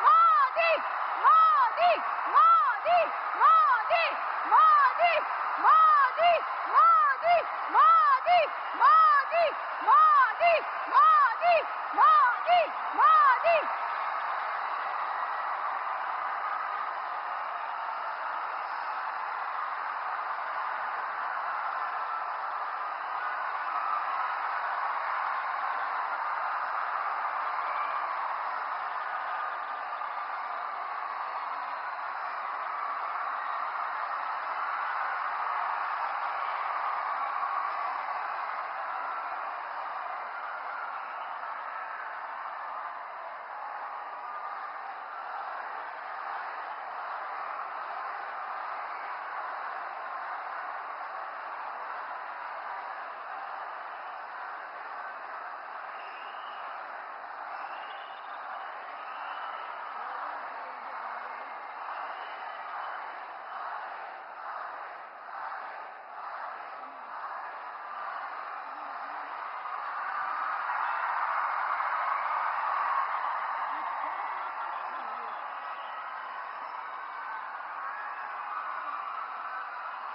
ಮೋದಿ ಮೋದಿ ಮೋದಿ ಮೋದಿ ಮೋದಿ ಮೋದಿ ಮೋದಿ ಮೋದಿ ಮೋದಿ ಮೋದಿ ಮೋದಿ ಮೋದಿ ಮೋದಿ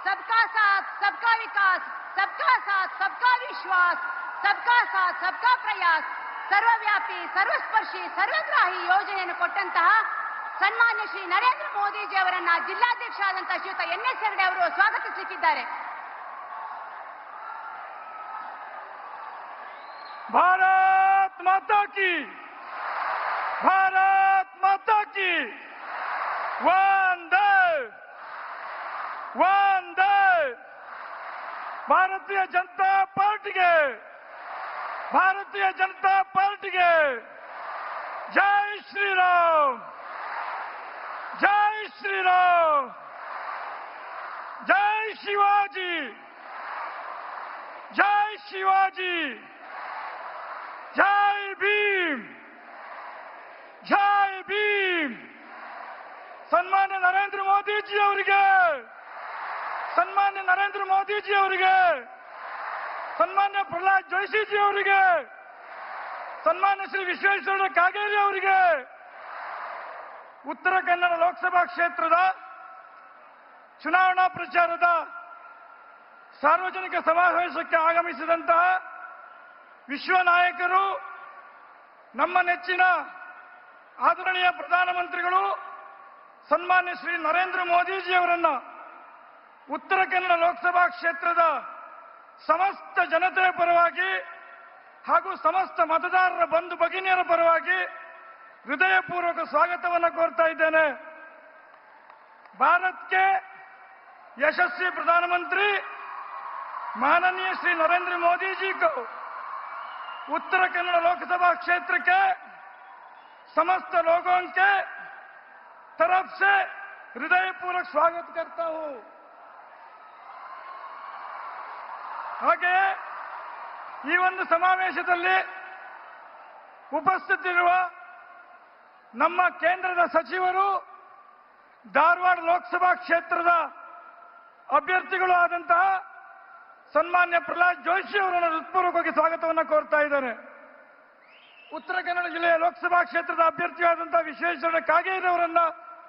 सबका साथ सबका विकास, सबका साथ सबका विश्वास, सबका साथ सबका प्रयास, सर्वव्यापी सर्वस्पर्शी सर्वग्राही ಯೋಜನೆಯನ್ನು ಕೊಟ್ಟಂತಹ ಸನ್ಮಾನ್ಯ ಶ್ರೀ ನರೇಂದ್ರ ಮೋದಿಜಿ ಅವರನ್ನ ಜಿಲ್ಲಾಧ್ಯಕ್ಷರಾದಂತಹ ಶ್ರೀಯುತ ಎನ್.ಎಸ್. ಹೆಗಡೆ ಅವರು ಸ್ವಾಗತಿಸಲಿದ್ದಾರೆ. भारत माता की, भारत माता की, वंदे वंदे। भारतीय जनता पार्टी के, भारतीय जनता पार्टी के जय श्री राम, जय श्री राम, जय शिवाजी, जय शिवाजी, जय भीम, जय भीम। सन्मान्य नरेंद्र मोदी जी ಅವರಿಗೆ, सन्मान्य नरेंद्र मोदी जी ಅವರಿಗೆ, सन्मान्य प्रहलाद जोशी जी ಅವರಿಗೆ, सन्मान्य श्री विश्वेश्वर कागेरी ಅವರಿಗೆ, उत्तर कन्नड़ लोकसभा क्षेत्ರದ ಚುನಾವಣಾ ಪ್ರಚಾರದ ಸಾರ್ವಜನಿಕ ಸಮಾವೇಶಕ್ಕೆ ಆಗಮಿಸಿದಂತಹ ವಿಶ್ವ ನಾಯಕರು, ನಮ್ಮ ನೆಚ್ಚಿನ ಆದರಣೀಯ ಪ್ರಧಾನಮಂತ್ರಿಗಳು ಸನ್ಮಾನ್ಯ ಶ್ರೀ ನರೇಂದ್ರ ಮೋದಿಜಿ ಅವರನ್ನ ಉತ್ತರ ಕನ್ನಡ ಲೋಕಸಭಾ ಕ್ಷೇತ್ರದ ಸಮಸ್ತ ಜನತೆಯ ಪರವಾಗಿ ಹಾಗೂ ಸಮಸ್ತ ಮತದಾರರ ಬಂಧು ಭಗಿನಿಯರ ಪರವಾಗಿ ಹೃದಯಪೂರ್ವಕ ಸ್ವಾಗತವನ್ನು ಕೋರ್ತಾ ಇದ್ದೇನೆ. भारत के यशस्वी प्रधानमंत्री माननीय श्री नरेंद्र मोदी जी को उत्तर कन्नड़ लोकसभा क्षेत्र के समस्त लोगों के तरफ से हृदयपूर्वक स्वागत करता हूं. ಹಾಗೆ ಈ ಒಂದು ಸಮಾವೇಶದಲ್ಲಿ ಉಪಸ್ಥಿತರಿರುವ ನಮ್ಮ ಕೇಂದ್ರದ ಸಚಿವರು, ಧಾರವಾಡ ಲೋಕಸಭಾ ಕ್ಷೇತ್ರದ ಅಭ್ಯರ್ಥಿಗಳು ಆದಂತಹ ಸನ್ಮಾನ್ಯ ಪ್ರಹ್ಲಾದ್ ಜೋಶಿ ಅವರನ್ನು ಹೃತ್ಪೂರ್ವಕವಾಗಿ ಸ್ವಾಗತವನ್ನು ಕೋರ್ತಾ ಇದ್ದಾರೆ. ಉತ್ತರ ಕನ್ನಡ ಜಿಲ್ಲೆಯ ಲೋಕಸಭಾ ಕ್ಷೇತ್ರದ ಅಭ್ಯರ್ಥಿಯಾದಂತಹ ವಿಶ್ವೇಶ್ವರ ಕಾಗೇರಿ ಅವರನ್ನ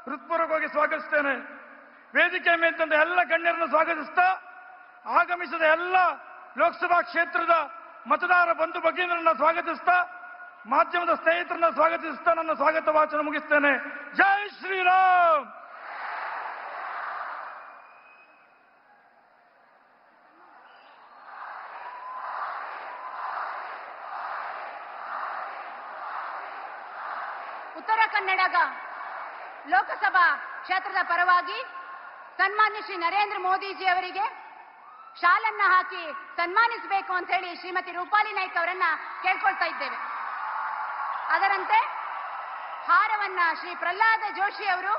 ಹೃತ್ಪೂರ್ವಕವಾಗಿ ಸ್ವಾಗತಿಸ್ತೇನೆ. ವೇದಿಕೆ ಮೇಲಿದ್ದಂತ ಎಲ್ಲ ಗಣ್ಯರನ್ನು ಸ್ವಾಗತಿಸ್ತಾ, ಆಗಮಿಸಿದ ಎಲ್ಲ ಲೋಕಸಭಾ ಕ್ಷೇತ್ರದ ಮತದಾರ ಬಂಧು ಭಗಿನಿಯರನ್ನ ಸ್ವಾಗತಿಸ್ತಾ, ಮಾಧ್ಯಮದ ಸ್ನೇಹಿತರನ್ನ ಸ್ವಾಗತಿಸ್ತಾ ನನ್ನ ಸ್ವಾಗತ ವಾಚನ ಮುಗಿಸ್ತೇನೆ. ಜೈ ಶ್ರೀರಾಮ್. ಉತ್ತರ ಕನ್ನಡ ಲೋಕಸಭಾ ಕ್ಷೇತ್ರದ ಪರವಾಗಿ ಸನ್ಮಾನ್ಯ ಶ್ರೀ ನರೇಂದ್ರ ಮೋದಿಜಿ ಅವರಿಗೆ ಶಾಲನ್ನ ಹಾಕಿ ಸನ್ಮಾನಿಸಬೇಕು ಅಂತ ಹೇಳಿ ಶ್ರೀಮತಿ ರೂಪಾಲಿ ನಾಯ್ಕ ಅವರನ್ನ ಕೇಳ್ಕೊಳ್ತಾ ಇದ್ದೇವೆ. ಅದರಂತೆ ಹಾರವನ್ನ ಶ್ರೀ ಪ್ರಹ್ಲಾದ ಜೋಶಿ ಅವರು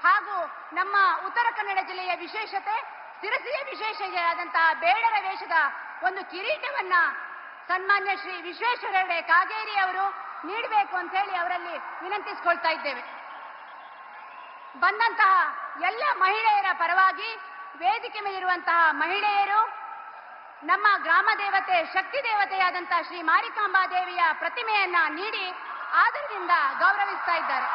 ಹಾಗೂ ನಮ್ಮ ಉತ್ತರ ಕನ್ನಡ ಜಿಲ್ಲೆಯ ವಿಶೇಷತೆ ಸಿರಸಿಯ ವಿಶೇಷತೆಯಾದಂತಹ ಬೇಡರ ವೇಷದ ಒಂದು ಕಿರೀಟವನ್ನ ಸನ್ಮಾನ್ಯ ಶ್ರೀ ವಿಶ್ವೇಶ್ವರ ಕಾಗೇರಿ ಅವರು ನೀಡಬೇಕು ಅಂತ ಹೇಳಿ ಅವರಲ್ಲಿ ವಿನಂತಿಸಿಕೊಳ್ತಾ ಇದ್ದೇವೆ. ಬಂದಂತಹ ಎಲ್ಲ ಮಹಿಳೆಯರ ಪರವಾಗಿ ವೇದಿಕೆ ಮೇಲಿರುವಂತಹ ಮಹಿಳೆಯರು ನಮ್ಮ ಗ್ರಾಮ ದೇವತೆ ಶಕ್ತಿ ದೇವತೆಯಾದಂತಹ ಶ್ರೀ ಮಾರಿಕಾಂಬಾ ದೇವಿಯ ಪ್ರತಿಮೆಯನ್ನ ನೀಡಿ ಆದರದಿಂದ ಗೌರವಿಸ್ತಾ ಇದ್ದಾರೆ.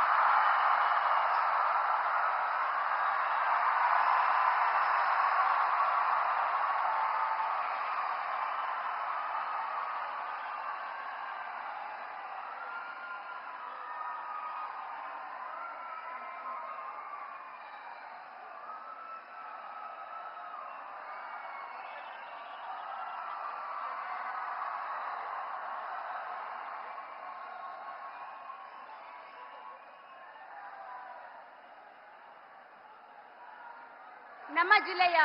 ನಮ್ಮ ಜಿಲ್ಲೆಯ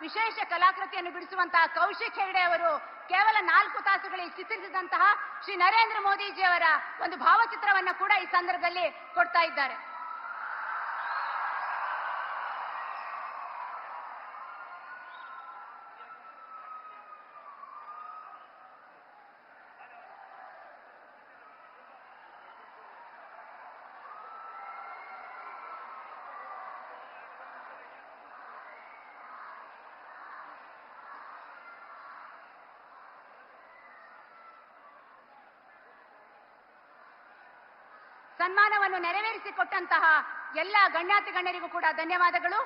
ವಿಶೇಷ ಕಲಾಕೃತಿಯನ್ನು ಬಿಡಿಸುವಂತಹ ಕೌಶಿಕ್ ಹೆಗಡೆ ಅವರು ಕೇವಲ 4 ತಾಸುಗಳಿಗೆ ಚಿತ್ರಿಸಿದಂತಹ ಶ್ರೀ ನರೇಂದ್ರ ಮೋದಿಜಿಯವರ ಒಂದು ಭಾವಚಿತ್ರವನ್ನು ಕೂಡ ಈ ಸಂದರ್ಭದಲ್ಲಿ ಕೊಡ್ತಾ ಇದ್ದಾರೆ. ಸನ್ಮಾನವನ್ನು ನೆರವೇರಿಸಿಕೊಟ್ಟಂತಹ ಎಲ್ಲ ಗಣ್ಯಾತಿ ಗಣ್ಯರಿಗೂ ಕೂಡ ಧನ್ಯವಾದಗಳು.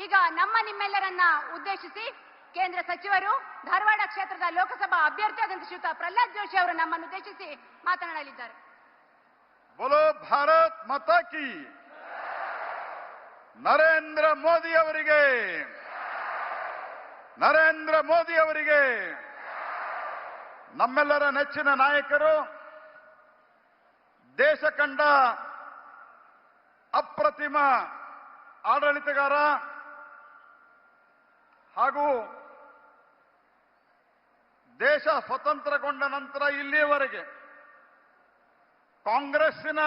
ಈಗ ನಿಮ್ಮೆಲ್ಲರನ್ನ ಉದ್ದೇಶಿಸಿ ಕೇಂದ್ರ ಸಚಿವರು ಧಾರವಾಡ ಕ್ಷೇತ್ರದ ಲೋಕಸಭಾ ಅಭ್ಯರ್ಥಿಯಾದಂತ ಶ್ರೀಯುತ ಪ್ರಹ್ಲಾದ್ ಜೋಶಿ ಅವರು ನಮ್ಮನ್ನು ಉದ್ದೇಶಿಸಿ ಮಾತನಾಡಲಿದ್ದಾರೆ. ಬೋಲೋ ಭಾರತ್ ಮಾತಾ ಕಿ. ನರೇಂದ್ರ ಮೋದಿ ಅವರಿಗೆ, ನರೇಂದ್ರ ಮೋದಿ ಅವರಿಗೆ, ನಮ್ಮೆಲ್ಲರ ನೆಚ್ಚಿನ ನಾಯಕರು, ದೇಶ ಕಂಡ ಅಪ್ರತಿಮ ಆಡಳಿತಗಾರ ಹಾಗೂ ದೇಶ ಸ್ವತಂತ್ರಗೊಂಡ ನಂತರ ಇಲ್ಲಿಯವರೆಗೆ ಕಾಂಗ್ರೆಸ್ಸಿನ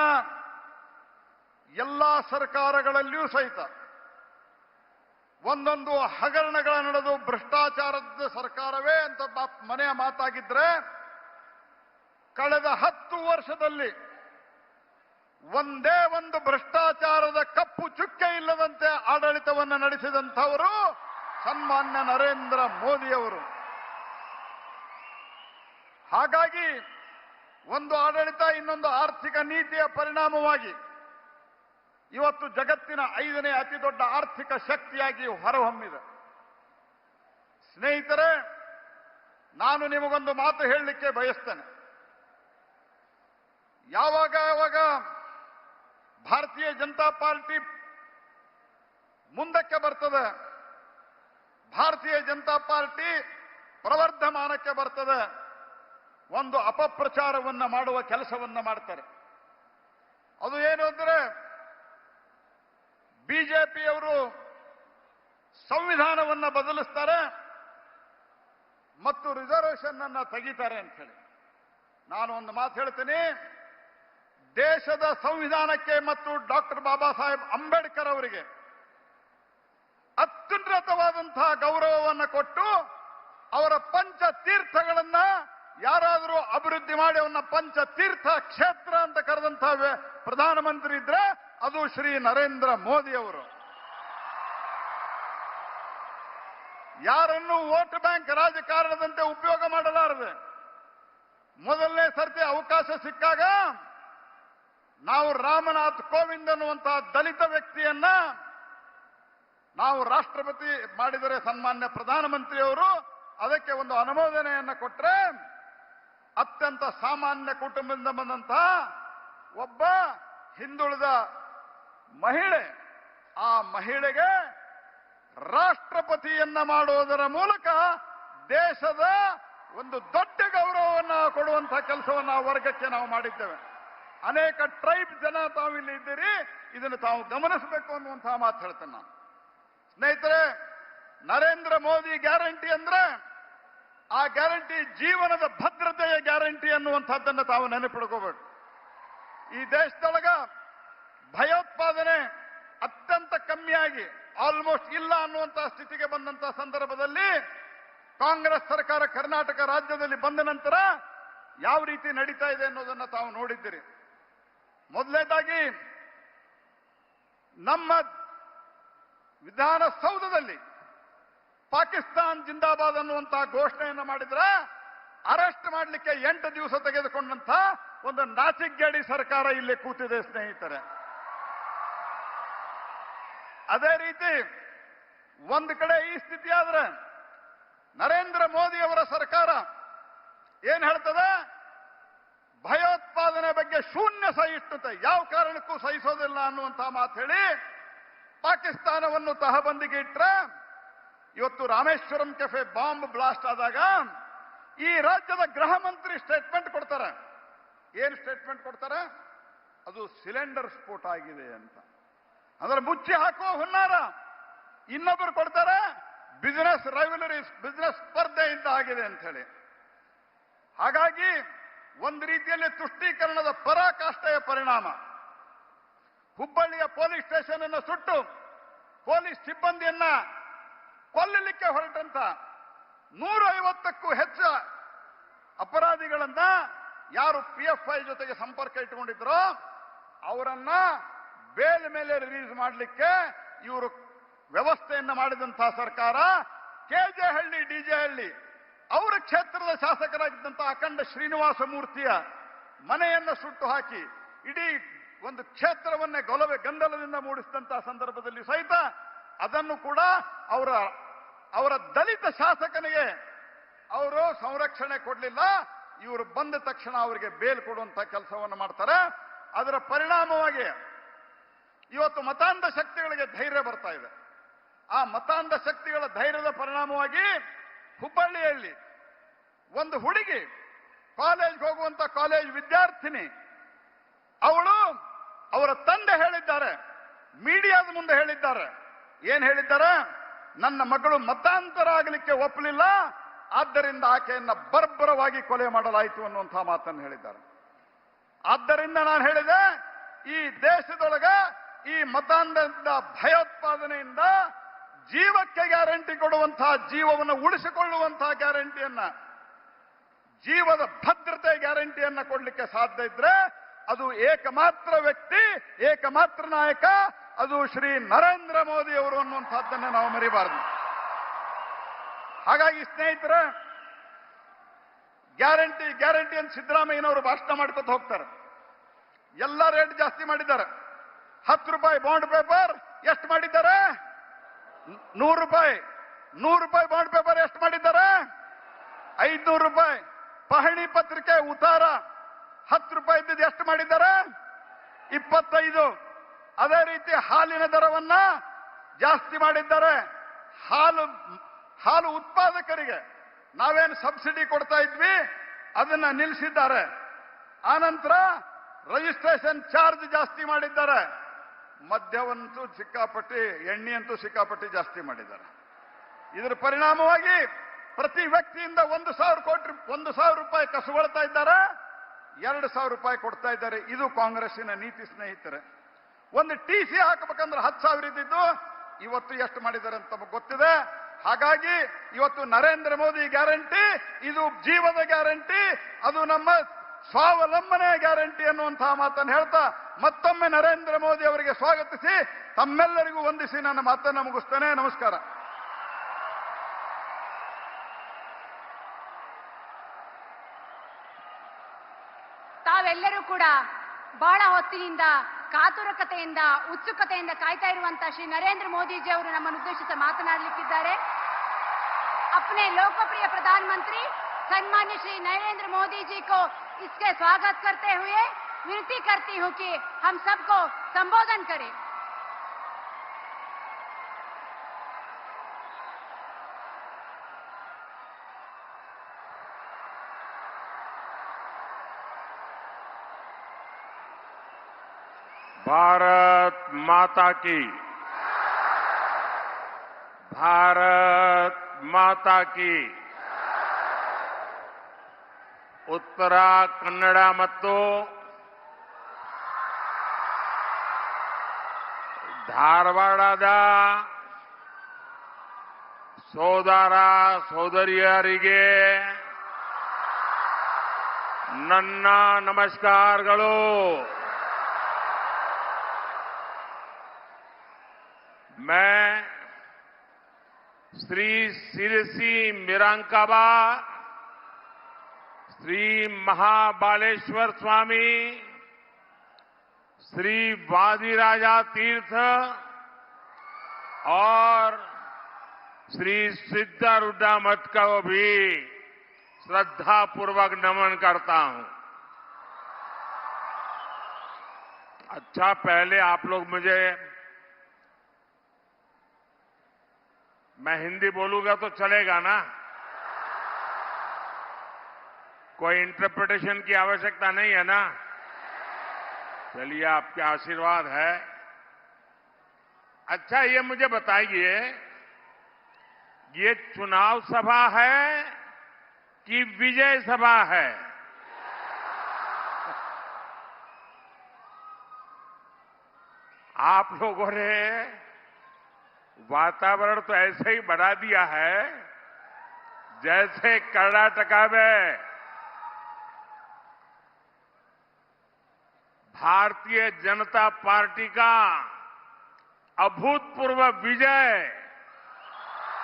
ಎಲ್ಲ ಸರ್ಕಾರಗಳಲ್ಲಿಯೂ ಸಹಿತ ಒಂದೊಂದು ಹಗರಣಗಳ ನಡೆದು ಭ್ರಷ್ಟಾಚಾರದ ಸರ್ಕಾರವೇ ಅಂತ ಮನೆಯ ಮಾತಾಗಿದ್ರೆ, ಕಳೆದ 10 ವರ್ಷದಲ್ಲಿ ಒಂದೇ ಒಂದು ಭ್ರಷ್ಟಾಚಾರದ ಕಪ್ಪು ಚುಕ್ಕೆ ಇಲ್ಲದಂತೆ ಆಡಳಿತವನ್ನು ನಡೆಸಿದಂಥವರು ಸನ್ಮಾನ್ಯ ನರೇಂದ್ರ ಮೋದಿಯವರು. ಹಾಗಾಗಿ ಒಂದು ಆಡಳಿತ ಇನ್ನೊಂದು ಆರ್ಥಿಕ ನೀತಿಯ ಪರಿಣಾಮವಾಗಿ ಇವತ್ತು ಜಗತ್ತಿನ 5ನೇ ಅತಿ ದೊಡ್ಡ ಆರ್ಥಿಕ ಶಕ್ತಿಯಾಗಿ ಹೊರಹೊಮ್ಮಿದೆ. ಸ್ನೇಹಿತರೆ, ನಾನು ನಿಮಗೊಂದು ಮಾತು ಹೇಳಲಿಕ್ಕೆ ಬಯಸ್ತೇನೆ. ಯಾವಾಗ ಭಾರತೀಯ ಜನತಾ ಪಾರ್ಟಿ ಮುಂದಕ್ಕೆ ಬರ್ತದೆ, ಭಾರತೀಯ ಜನತಾ ಪಾರ್ಟಿ ಪ್ರವರ್ಧಮಾನಕ್ಕೆ ಬರ್ತದೆ, ಒಂದು ಅಪಪ್ರಚಾರವನ್ನ ಮಾಡುವ ಕೆಲಸವನ್ನ ಮಾಡ್ತಾರೆ. ಅದು ಏನು ಅಂದ್ರೆ, ಬಿಜೆಪಿಯವರು ಸಂವಿಧಾನವನ್ನ ಬದಲಿಸ್ತಾರೆ ಮತ್ತು ರಿಸರ್ವೇಶನ್ ಅನ್ನ ತೆಗಿತಾರೆ ಅಂತ ಹೇಳಿ. ನಾನು ಒಂದು ಮಾತು ಹೇಳ್ತೀನಿ, ದೇಶದ ಸಂವಿಧಾನಕ್ಕೆ ಮತ್ತು ಡಾಕ್ಟರ್ ಬಾಬಾ ಸಾಹೇಬ್ ಅಂಬೇಡ್ಕರ್ ಅವರಿಗೆ ಅತ್ಯುನ್ನತವಾದಂತಹ ಗೌರವವನ್ನು ಕೊಟ್ಟು ಅವರ ಪಂಚತೀರ್ಥಗಳನ್ನ ಯಾರಾದರೂ ಅಭಿವೃದ್ಧಿ ಮಾಡಿ ಅವನ್ನ ಪಂಚತೀರ್ಥ ಕ್ಷೇತ್ರ ಅಂತ ಕರೆದಂತಹ ಪ್ರಧಾನಮಂತ್ರಿ ಇದ್ರೆ ಅದು ಶ್ರೀ ನರೇಂದ್ರ ಮೋದಿ ಅವರು. ಯಾರನ್ನು ವೋಟ್ ಬ್ಯಾಂಕ್ ರಾಜಕಾರಣದಂತೆ ಉಪಯೋಗ ಮಾಡಲಾರದೆ ಮೊದಲನೇ ಸರ್ತಿ ಅವಕಾಶ ಸಿಕ್ಕಾಗ ನಾವು ರಾಮನಾಥ್ ಕೋವಿಂದ್ ಅನ್ನುವಂತಹ ದಲಿತ ವ್ಯಕ್ತಿಯನ್ನ ನಾವು ರಾಷ್ಟ್ರಪತಿ ಮಾಡಿದರೆ ಸನ್ಮಾನ್ಯ ಪ್ರಧಾನಮಂತ್ರಿಯವರು ಅದಕ್ಕೆ ಒಂದು ಅನುಮೋದನೆಯನ್ನ ಕೊಟ್ಟರೆ, ಅತ್ಯಂತ ಸಾಮಾನ್ಯ ಕುಟುಂಬದಿಂದ ಬಂದಂತಹ ಒಬ್ಬ ಹಿಂದುಳಿದ ಮಹಿಳೆ, ಆ ಮಹಿಳೆಗೆ ರಾಷ್ಟ್ರಪತಿಯನ್ನ ಮಾಡುವುದರ ಮೂಲಕ ದೇಶದ ಒಂದು ದೊಡ್ಡ ಗೌರವವನ್ನು ಕೊಡುವಂತಹ ಕೆಲಸವನ್ನು ಆ ವರ್ಗಕ್ಕೆ ನಾವು ಮಾಡಿದ್ದೇವೆ. ಅನೇಕ ಟ್ರೈಬ್ ಜನ ತಾವು ಇಲ್ಲಿ ಇದ್ದೀರಿ, ಇದನ್ನು ತಾವು ಗಮನಿಸಬೇಕು ಅನ್ನುವಂತಹ ಮಾತು ಹೇಳ್ತೇನೆ ನಾನು. ಸ್ನೇಹಿತರೆ, ನರೇಂದ್ರ ಮೋದಿ ಗ್ಯಾರಂಟಿ ಅಂದ್ರೆ ಆ ಗ್ಯಾರಂಟಿ ಜೀವನದ ಭದ್ರತೆಯ ಗ್ಯಾರಂಟಿ ಅನ್ನುವಂಥದ್ದನ್ನು ತಾವು ನೆನಪಿಡ್ಕೋಬೇಕು. ಈ ದೇಶದೊಳಗ ಭಯೋತ್ಪಾದನೆ ಅತ್ಯಂತ ಕಮ್ಮಿಯಾಗಿ ಆಲ್ಮೋಸ್ಟ್ ಇಲ್ಲ ಅನ್ನುವಂತಹ ಸ್ಥಿತಿಗೆ ಬಂದಂತಹ ಸಂದರ್ಭದಲ್ಲಿ ಕಾಂಗ್ರೆಸ್ ಸರ್ಕಾರ ಕರ್ನಾಟಕ ರಾಜ್ಯದಲ್ಲಿ ಬಂದ ನಂತರ ಯಾವ ರೀತಿ ನಡೀತಾ ಇದೆ ಅನ್ನೋದನ್ನ ತಾವು ನೋಡಿದ್ದೀರಿ. ಮೊದಲನೇದಾಗಿ ನಮ್ಮ ವಿಧಾನಸೌಧದಲ್ಲಿ ಪಾಕಿಸ್ತಾನ್ ಜಿಂದಾಬಾದ್ ಅನ್ನುವಂತಹ ಘೋಷಣೆಯನ್ನು ಮಾಡಿದ್ರೆ ಅರೆಸ್ಟ್ ಮಾಡಲಿಕ್ಕೆ 8 ದಿವಸ ತೆಗೆದುಕೊಂಡಂತ ಒಂದು ನಾಚಿಗೇಡಿ ಸರ್ಕಾರ ಇಲ್ಲಿ ಕೂತಿದೆ ಸ್ನೇಹಿತರೆ. ಅದೇ ರೀತಿ ಒಂದು ಕಡೆ ಈ ಸ್ಥಿತಿ ಆದ್ರೆ ನರೇಂದ್ರ ಮೋದಿ ಅವರ ಸರ್ಕಾರ ಏನ್ ಹೇಳ್ತದೆ, ಭಯೋತ್ಪಾದನೆ ಬಗ್ಗೆ ಶೂನ್ಯ ಸಹಿಷ್ಣುತೆ, ಯಾವ ಕಾರಣಕ್ಕೂ ಸಹಿಸೋದಿಲ್ಲ ಅನ್ನುವಂತಹ ಮಾತು ಹೇಳಿ ಪಾಕಿಸ್ತಾನವನ್ನು ತಹಬಂದಿಗೆ ಇಟ್ರೆ, ಇವತ್ತು ರಾಮೇಶ್ವರಂ ಕೆಫೆ ಬಾಂಬ್ ಬ್ಲಾಸ್ಟ್ ಆದಾಗ ಈ ರಾಜ್ಯದ ಗೃಹ ಮಂತ್ರಿ ಸ್ಟೇಟ್ಮೆಂಟ್ ಕೊಡ್ತಾರೆ. ಏನ್ ಸ್ಟೇಟ್ಮೆಂಟ್ ಕೊಡ್ತಾರೆ? ಅದು ಸಿಲಿಂಡರ್ ಸ್ಫೋಟ ಆಗಿದೆ ಅಂತ. ಅಂದ್ರೆ ಮುಚ್ಚಿ ಹಾಕುವ ಹುನ್ನಾರ. ಇನ್ನೊಬ್ರು ಕೊಡ್ತಾರೆ ಬಿಸಿನೆಸ್ ರೈವಲರೀಸ್, ಬಿಸಿನೆಸ್ ಸ್ಪರ್ಧೆ ಇಂತ ಆಗಿದೆ ಅಂತ ಹೇಳಿ. ಹಾಗಾಗಿ ಒಂದು ರೀತಿಯಲ್ಲಿ ತುಷ್ಟೀಕರಣದ ಪರಾಕಾಷ್ಠೆಯ ಪರಿಣಾಮ. ಹುಬ್ಬಳ್ಳಿಯ ಪೊಲೀಸ್ ಸ್ಟೇಷನ್ ಅನ್ನು ಸುಟ್ಟು ಪೊಲೀಸ್ ಸಿಬ್ಬಂದಿಯನ್ನ ಕೊಲ್ಲಲಿಕ್ಕೆ ಹೊರಟಂತ 150ಕ್ಕೂ ಹೆಚ್ಚು ಅಪರಾಧಿಗಳನ್ನ ಯಾರು PFI ಜೊತೆಗೆ ಸಂಪರ್ಕ ಇಟ್ಟುಕೊಂಡಿದ್ರೋ ಅವರನ್ನ ಬೇಲ್ ಮೇಲೆ ರಿಲೀಸ್ ಮಾಡಲಿಕ್ಕೆ ಇವರು ವ್ಯವಸ್ಥೆಯನ್ನ ಮಾಡಿದಂತಹ ಸರ್ಕಾರ KJ ಹಳ್ಳಿ DJ ಹಳ್ಳಿ ಅವರ ಕ್ಷೇತ್ರದ ಶಾಸಕರಾಗಿದ್ದಂತಹ ಅಖಂಡ ಶ್ರೀನಿವಾಸ ಮೂರ್ತಿಯ ಮನೆಯನ್ನ ಸುಟ್ಟು ಹಾಕಿ ಇಡೀ ಒಂದು ಕ್ಷೇತ್ರವನ್ನೇ ಗಂದಲದಿಂದ ಮೂಡಿಸಿದಂತಹ ಸಂದರ್ಭದಲ್ಲಿ ಸಹಿತ ಅದನ್ನು ಕೂಡ ಅವರ ದಲಿತ ಶಾಸಕನಿಗೆ ಅವರು ಸಂರಕ್ಷಣೆ ಕೊಡಲಿಲ್ಲ. ಇವರು ಬಂದ ತಕ್ಷಣ ಅವರಿಗೆ ಬೇಲ್ ಕೊಡುವಂತ ಕೆಲಸವನ್ನು ಮಾಡ್ತಾರೆ. ಅದರ ಪರಿಣಾಮವಾಗಿ ಇವತ್ತು ಮತಾಂಧ ಶಕ್ತಿಗಳಿಗೆ ಧೈರ್ಯ ಬರ್ತಾ ಇದೆ. ಆ ಮತಾಂಧ ಶಕ್ತಿಗಳ ಧೈರ್ಯದ ಪರಿಣಾಮವಾಗಿ ಹುಬ್ಬಳ್ಳಿಯಲ್ಲಿ ಒಂದು ಹುಡುಗಿ ಕಾಲೇಜ್ಗೆ ಹೋಗುವಂತ ಕಾಲೇಜ್ ವಿದ್ಯಾರ್ಥಿನಿ ಅವಳು ಅವರ ತಂದೆ ಹೇಳಿದ್ದಾರೆ, ಮೀಡಿಯಾದ ಮುಂದೆ ಹೇಳಿದ್ದಾರೆ. ಏನ್ ಹೇಳಿದ್ದಾರೆ? ನನ್ನ ಮಗಳು ಮತಾಂತರ ಆಗಲಿಕ್ಕೆ ಒಪ್ಪಲಿಲ್ಲ, ಆದ್ದರಿಂದ ಆಕೆಯನ್ನ ಬರ್ಬರವಾಗಿ ಕೊಲೆ ಮಾಡಲಾಯಿತು ಅನ್ನುವಂತಹ ಮಾತನ್ನು ಹೇಳಿದ್ದಾರೆ. ಆದ್ದರಿಂದ ನಾನು ಹೇಳಿದೆ, ಈ ದೇಶದೊಳಗ ಈ ಮತಾಂಧದ ಭಯೋತ್ಪಾದನೆಯಿಂದ ಜೀವಕ್ಕೆ ಗ್ಯಾರಂಟಿ ಕೊಡುವಂತಹ, ಜೀವವನ್ನು ಉಳಿಸಿಕೊಳ್ಳುವಂತಹ ಗ್ಯಾರಂಟಿಯನ್ನ, ಜೀವದ ಭದ್ರತೆ ಗ್ಯಾರಂಟಿಯನ್ನ ಕೊಡಲಿಕ್ಕೆ ಸಾಧ್ಯ ಇದ್ರೆ ಅದು ಏಕಮಾತ್ರ ವ್ಯಕ್ತಿ, ಏಕಮಾತ್ರ ನಾಯಕ, ಅದು ಶ್ರೀ ನರೇಂದ್ರ ಮೋದಿ ಅವರು ಅನ್ನುವಂಥದ್ದನ್ನು ನಾವು ಮರಿಬಾರದು. ಹಾಗಾಗಿ ಸ್ನೇಹಿತರೆ, ಗ್ಯಾರಂಟಿ ಅಂತ ಸಿದ್ದರಾಮಯ್ಯನವರು ಭಾಷಣ ಮಾಡ್ಕೊತ ಹೋಗ್ತಾರೆ. ಎಲ್ಲ ರೇಟ್ ಜಾಸ್ತಿ ಮಾಡಿದ್ದಾರೆ. 10 ರೂಪಾಯಿ ಬಾಂಡ್ ಪೇಪರ್ ಎಷ್ಟು ಮಾಡಿದ್ದಾರೆ? 100 ರೂಪಾಯಿ. 100 ರೂಪಾಯಿ ಬಾಂಡ್ ಪೇಪರ್ ಎಷ್ಟು ಮಾಡಿದ್ದಾರೆ? 500 ರೂಪಾಯಿ. ಪಹಣಿ ಪತ್ರಿಕೆ ಉತ್ತಾರ 10 ರೂಪಾಯಿ ಇದ್ದಿದ್ದು ಎಷ್ಟು ಮಾಡಿದ್ದಾರೆ? 25. ಅದೇ ರೀತಿ ಹಾಲಿನ ದರವನ್ನ ಜಾಸ್ತಿ ಮಾಡಿದ್ದಾರೆ. ಹಾಲು ಉತ್ಪಾದಕರಿಗೆ ನಾವೇನು ಸಬ್ಸಿಡಿ ಕೊಡ್ತಾ ಇದ್ವಿ ಅದನ್ನ ನಿಲ್ಲಿಸಿದ್ದಾರೆ. ಆನಂತರ ರಿಜಿಸ್ಟ್ರೇಷನ್ ಚಾರ್ಜ್ ಜಾಸ್ತಿ ಮಾಡಿದ್ದಾರೆ. ಮದ್ಯವಂತೂ ಸಿಕ್ಕಾಪಟ್ಟಿ, ಎಣ್ಣೆಯಂತೂ ಸಿಕ್ಕಾಪಟ್ಟಿ ಜಾಸ್ತಿ ಮಾಡಿದ್ದಾರೆ. ಇದರ ಪರಿಣಾಮವಾಗಿ ಪ್ರತಿ ವ್ಯಕ್ತಿಯಿಂದ 1,000 ರೂಪಾಯಿ ಕಸುಗೊಳ್ತಾ ಇದ್ದಾರೆ, 2,000 ರೂಪಾಯಿ ಕೊಡ್ತಾ ಇದ್ದಾರೆ. ಇದು ಕಾಂಗ್ರೆಸ್ಸಿನ ನೀತಿ ಸ್ನೇಹಿತರೆ. ಒಂದು TC ಹಾಕಬೇಕಂದ್ರೆ 10,000 ಇದ್ದಿದ್ದು ಇವತ್ತು ಎಷ್ಟು ಮಾಡಿದ್ದಾರೆ ಅಂತ ನಮಗೆ ಗೊತ್ತಿದೆ. ಹಾಗಾಗಿ ಇವತ್ತು ನರೇಂದ್ರ ಮೋದಿ ಗ್ಯಾರಂಟಿ ಇದು ಜೀವದ ಗ್ಯಾರಂಟಿ, ಅದು ನಮ್ಮ ಸ್ವಾವಲಂಬನೆಯ ಗ್ಯಾರಂಟಿ ಅನ್ನುವಂತಹ ಮಾತನ್ನು ಹೇಳ್ತಾ ಮತ್ತೊಮ್ಮೆ ನರೇಂದ್ರ ಮೋದಿ ಅವರಿಗೆ ಸ್ವಾಗತಿಸಿ ತಮ್ಮೆಲ್ಲರಿಗೂ ವಂದಿಸಿ ನನ್ನ ಮಾತನ್ನು ಮುಗಿಸ್ತೇನೆ. ನಮಸ್ಕಾರ. ತಾವೆಲ್ಲರೂ ಕೂಡ ಬಹಳ ಹೊತ್ತಿನಿಂದ ಕಾತುರಕತೆಯಿಂದ ಉತ್ಸುಕತೆಯಿಂದ ಕಾಯ್ತಾ ಇರುವಂತಹ ಶ್ರೀ ನರೇಂದ್ರ ಮೋದಿಜಿ ಅವರು ನಮ್ಮನ್ನು ಉದ್ದೇಶಿಸಿ ಮಾತನಾಡಲಿಕ್ಕಿದ್ದಾರೆ. अपने लोकप्रिय प्रधानमंत्री सम्मान्य श्री नरेंद्र मोदी जी को इसके स्वागत करते हुए विनती करती हूं कि हम सबको संबोधन करें. भारत माता की, भारत माता की. ಉತ್ತರ ಕನ್ನಡ ಮತ್ತು ಧಾರವಾಡದ ಸೋದರ ಸೋದರಿಯರಿಗೆ ನನ್ನ ನಮಸ್ಕಾರಗಳು. मैं श्री सिरसी मिरांकाबा श्री महाबालेश्वर स्वामी श्री वादिराजा तीर्थ और श्री सिद्धारूढ़ा मठ को भी श्रद्धा पूर्वक नमन करता हूं. अच्छा, पहले आप लोग मुझे, मैं हिंदी बोलूंगा तो चलेगा ना? कोई इंटरप्रिटेशन की आवश्यकता नहीं है ना? चलिए, आपके आशीर्वाद है. अच्छा, ये मुझे बताइए, ये चुनाव सभा है कि विजय सभा है? आप लोगों ने वातावरण तो ऐसे ही बढ़ा दिया है जैसे कर्नाटका में भारतीय जनता पार्टी का अभूतपूर्व विजय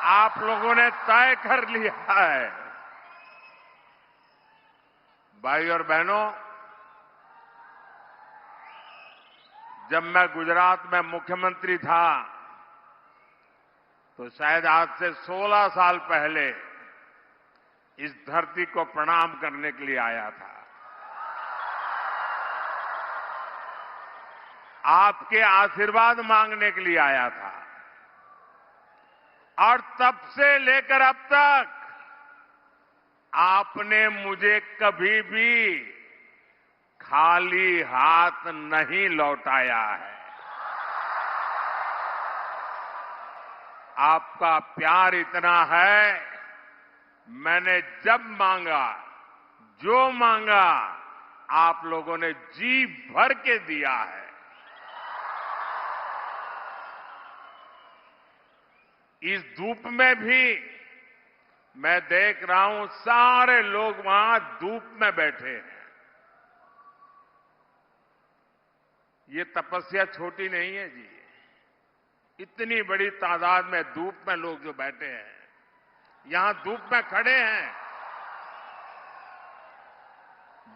आप लोगों ने तय कर लिया है। भाई और बहनों, जब मैं गुजरात में मुख्यमंत्री था तो शायद आज से 16 साल पहले इस धरती को प्रणाम करने के लिए आया था। आपके आशीर्वाद मांगने के लिए आया था और तब से लेकर अब तक आपने मुझे कभी भी खाली हाथ नहीं लौटाया है। आपका प्यार इतना है, मैंने जब मांगा, जो मांगा, आप लोगों ने जी भर के दिया है। इस धूप में भी मैं देख रहा हूं सारे लोग वहां धूप में बैठे हैं। ये तपस्या छोटी नहीं है जी। इतनी बड़ी तादाद में धूप में लोग जो बैठे हैं, यहां धूप में खड़े हैं,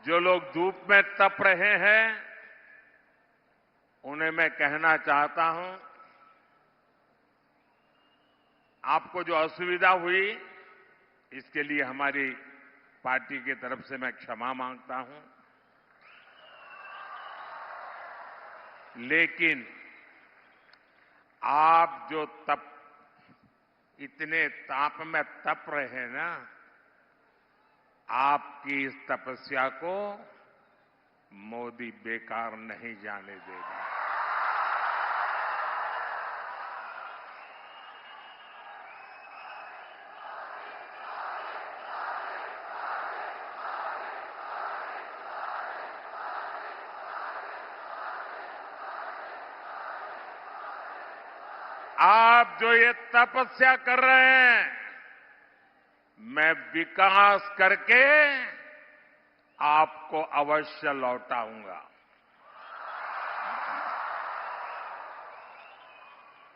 जो लोग धूप में तप रहे हैं, उन्हें मैं कहना चाहता हूं, आपको जो असुविधा हुई इसके लिए हमारी पार्टी की तरफ से मैं क्षमा मांगता हूं। लेकिन आप जो इतने ताप में तप रहे हैं ना, आपकी इस तपस्या को मोदी बेकार नहीं जाने देगा। आप जो ये तपस्या कर रहे हैं, मैं विकास करके आपको अवश्य लौटाऊंगा।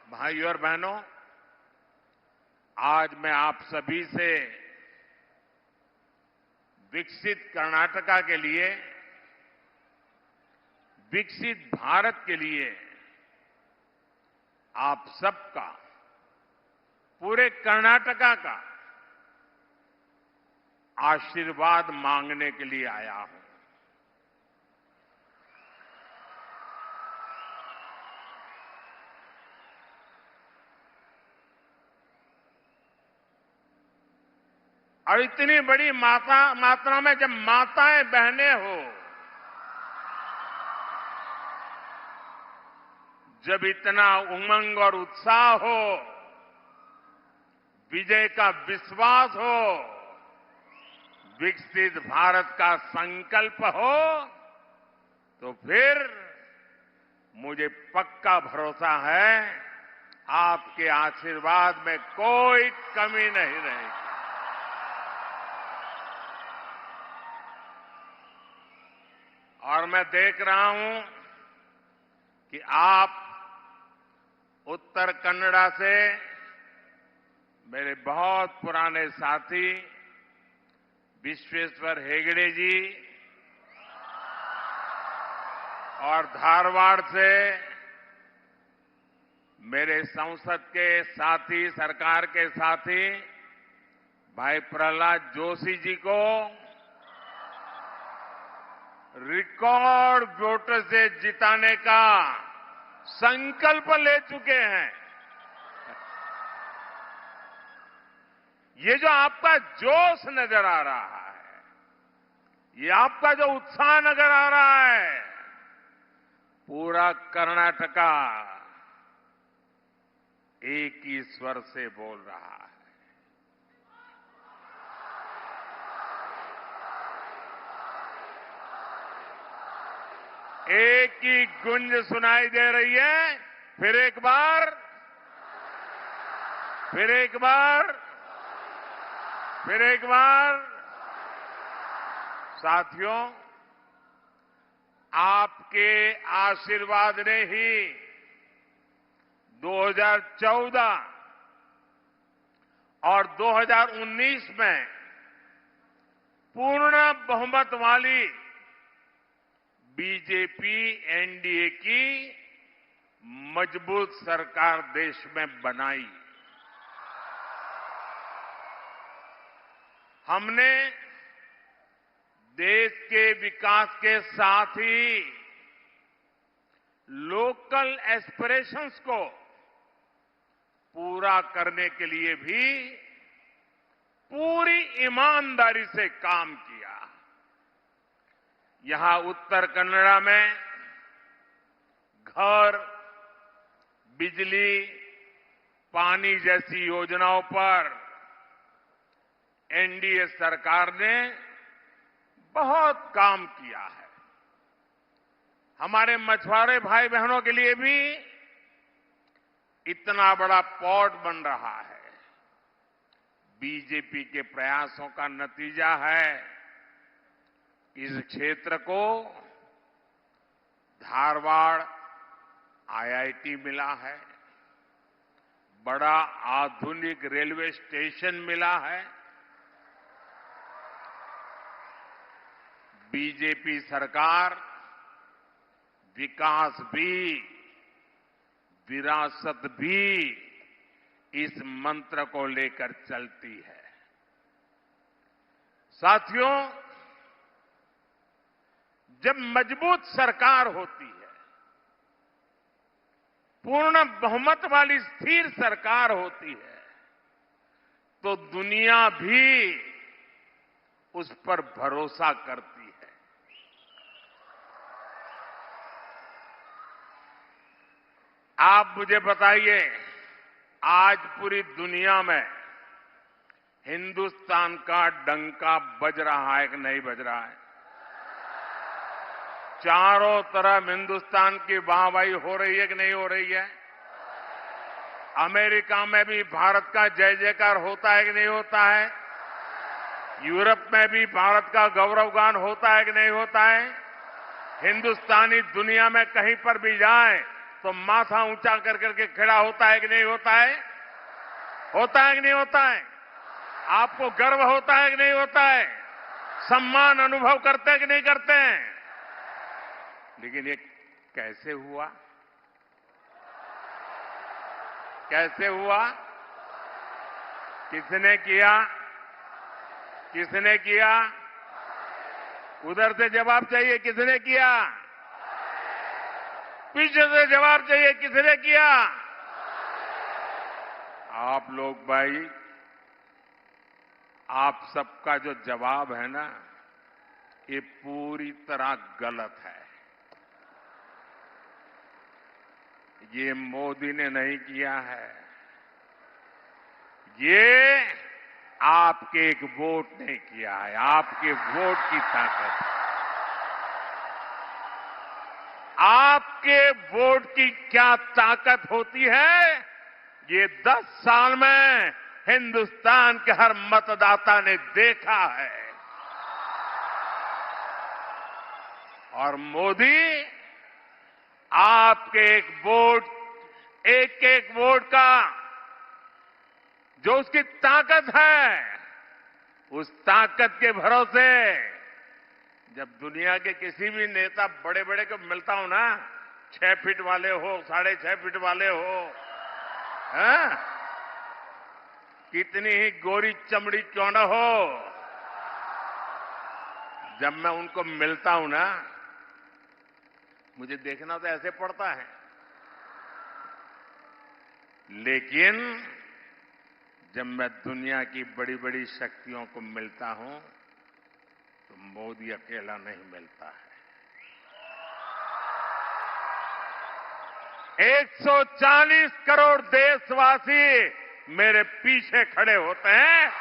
भाई और बहनों, आज मैं आप सभी से विकसित कर्नाटका के लिए, विकसित भारत के लिए आप सबका, पूरे कर्नाटका का आशीर्वाद मांगने के लिए आया हूं। और इतनी बड़ी मात्रा में जब माताएं बहनें हो, जब इतना उमंग और उत्साह हो, विजय का विश्वास हो, विकसित भारत का संकल्प हो, तो फिर मुझे पक्का भरोसा है आपके आशीर्वाद में कोई कमी नहीं रहेगी। और मैं देख रहा हूं कि आप उत्तर कन्नड़ा से मेरे बहुत पुराने साथी विश्वेश्वर हेगड़े जी और धारवाड़ से मेरे संसद के साथी, सरकार के साथी भाई प्रहलाद जोशी जी को रिकॉर्ड वोट से जिताने का संकल्प ले चुके हैं। ये जो आपका जोश नजर आ रहा है, ये आपका जो उत्साह नजर आ रहा है, पूरा कर्नाटका एक ही स्वर से बोल रहा है। एक ही गूंज सुनाई दे रही है। फिर एक बार, फिर एक बार, फिर एक बार। साथियों, आपके आशीर्वाद ने ही 2014 और 2019 में पूर्ण बहुमत वाली बीजेपी एनडीए की मजबूत सरकार देश में बनाई। हमने देश के विकास के साथ ही लोकल एस्पिरेशंस को पूरा करने के लिए भी पूरी ईमानदारी से काम किया। यहां उत्तर कन्नड़ा में घर, बिजली, पानी जैसी योजनाओं पर एनडीए सरकार ने बहुत काम किया है। हमारे मछुआरे भाई बहनों के लिए भी इतना बड़ा पोर्ट बन रहा है। बीजेपी के प्रयासों का नतीजा है इस क्षेत्र को धारवाड़ आईआईटी मिला है, बड़ा आधुनिक रेलवे स्टेशन मिला है। बीजेपी सरकार विकास भी, विरासत भी इस मंत्र को लेकर चलती है। साथियों, जब मजबूत सरकार होती है, पूर्ण बहुमत वाली स्थिर सरकार होती है, तो दुनिया भी उस पर भरोसा करती है। आप मुझे बताइए, आज पूरी दुनिया में हिंदुस्तान का डंका बज रहा है कि नहीं बज रहा है? चारों तरफ हिंदुस्तान की वाहवाही हो रही है कि नहीं हो रही है? अमेरिका में भी भारत का जय जयकार होता है कि नहीं होता है? यूरोप में भी भारत का गौरवगान होता है कि नहीं होता है? हिंदुस्तानी दुनिया में कहीं पर भी जाए तो माथा ऊंचा कर करके खड़ा होता है कि नहीं होता है? होता है कि नहीं होता है? आपको गर्व होता है कि नहीं होता है? सम्मान अनुभव करते हैं कि नहीं करते हैं? लेकिन ये कैसे हुआ? कैसे हुआ? किसने किया? किसने किया? उधर से जवाब चाहिए, किसने किया? पीछे से जवाब चाहिए, किसने किया? आप लोग भाई, आप सबका जो जवाब है ना, ये पूरी तरह गलत है। ये मोदी ने नहीं किया है, ये आपके एक वोट ने किया है। आपके वोट की ताकत है। आपके वोट की क्या ताकत होती है, ये 10 साल में हिंदुस्तान के हर मतदाता ने देखा है। और मोदी आपके एक एक वोट का जो उसकी ताकत है, उस ताकत के भरोसे जब दुनिया के किसी भी नेता बड़े बड़े को मिलता हूं ना, 6 फीट वाले हो, 6.5 फीट वाले हो, हैं? कितनी ही गोरी चमड़ी क्यों न हो, जब मैं उनको मिलता हूं ना, मुझे देखना तो ऐसे पड़ता है। लेकिन जब मैं दुनिया की बड़ी बड़ी शक्तियों को मिलता हूं तो मोदी अकेला नहीं मिलता है। 140 करोड़ देशवासी मेरे पीछे खड़े होते हैं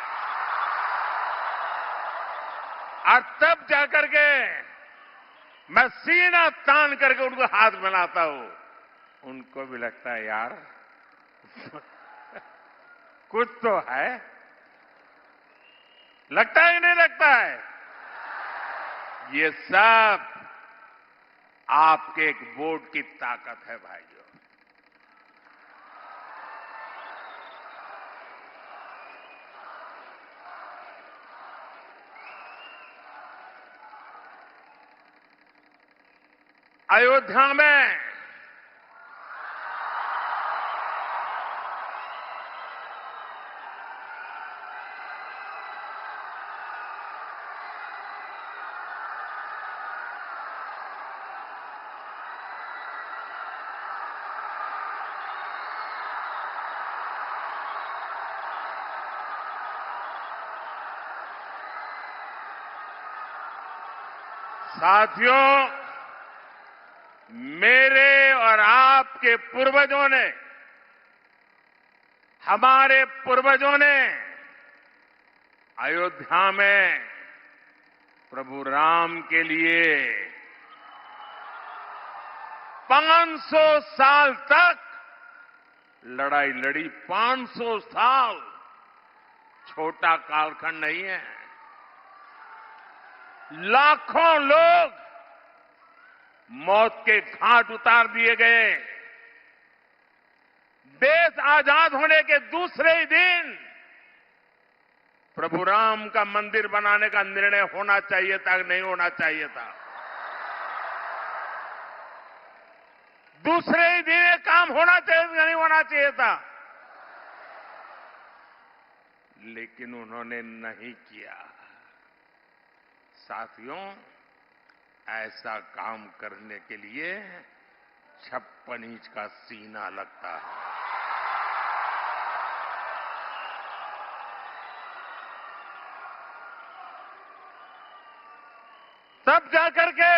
और तब जाकर के मैं सीना तान करके उनको हाथ मिलाता हूं। उनको भी लगता है यार कुछ तो है। लगता है कि नहीं लगता है? ये सब आपके एक वोट की ताकत है भाइयों। अयोध्या में साथियों, मेरे और आपके पूर्वजों ने, हमारे पूर्वजों ने अयोध्या में प्रभु राम के लिए 500 साल तक लड़ाई लड़ी। 500 साल छोटा कालखंड नहीं है। लाखों लोग मौत के घाट उतार दिए गए। देश आजाद होने के दूसरे ही दिन प्रभु राम का मंदिर बनाने का निर्णय होना चाहिए था, नहीं होना चाहिए था। दूसरे ही दिन ये काम होना चाहिए था, नहीं होना चाहिए था। लेकिन उन्होंने नहीं किया। साथियों, ऐसा काम करने के लिए 56 इंच का सीना लगता है। तब जाकर के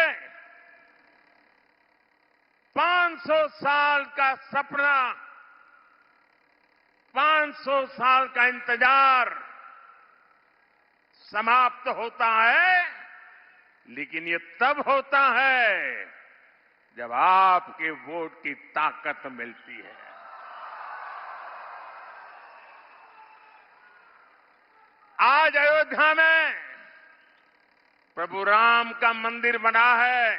500 साल का सपना, 500 साल का इंतजार समाप्त होता है। लेकिन ये तब होता है जब आपके वोट की ताकत मिलती है। आज अयोध्या में प्रभु राम का मंदिर बना है।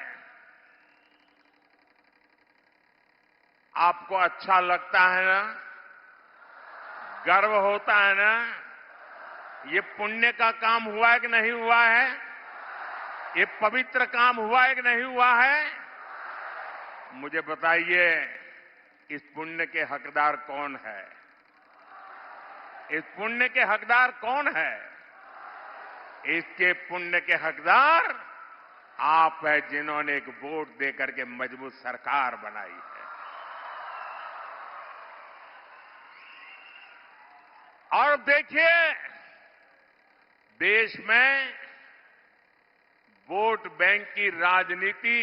आपको अच्छा लगता है ना? गर्व होता है ना? ये पुण्य का काम हुआ है कि नहीं हुआ है? ये पवित्र काम हुआ है कि नहीं हुआ है? मुझे बताइए, इस पुण्य के हकदार कौन है? इस पुण्य के हकदार कौन है? इसके पुण्य के हकदार आप है, जिन्होंने एक वोट देकर के मजबूत सरकार बनाई है। और देखिए, देश में वोट बैंक की राजनीति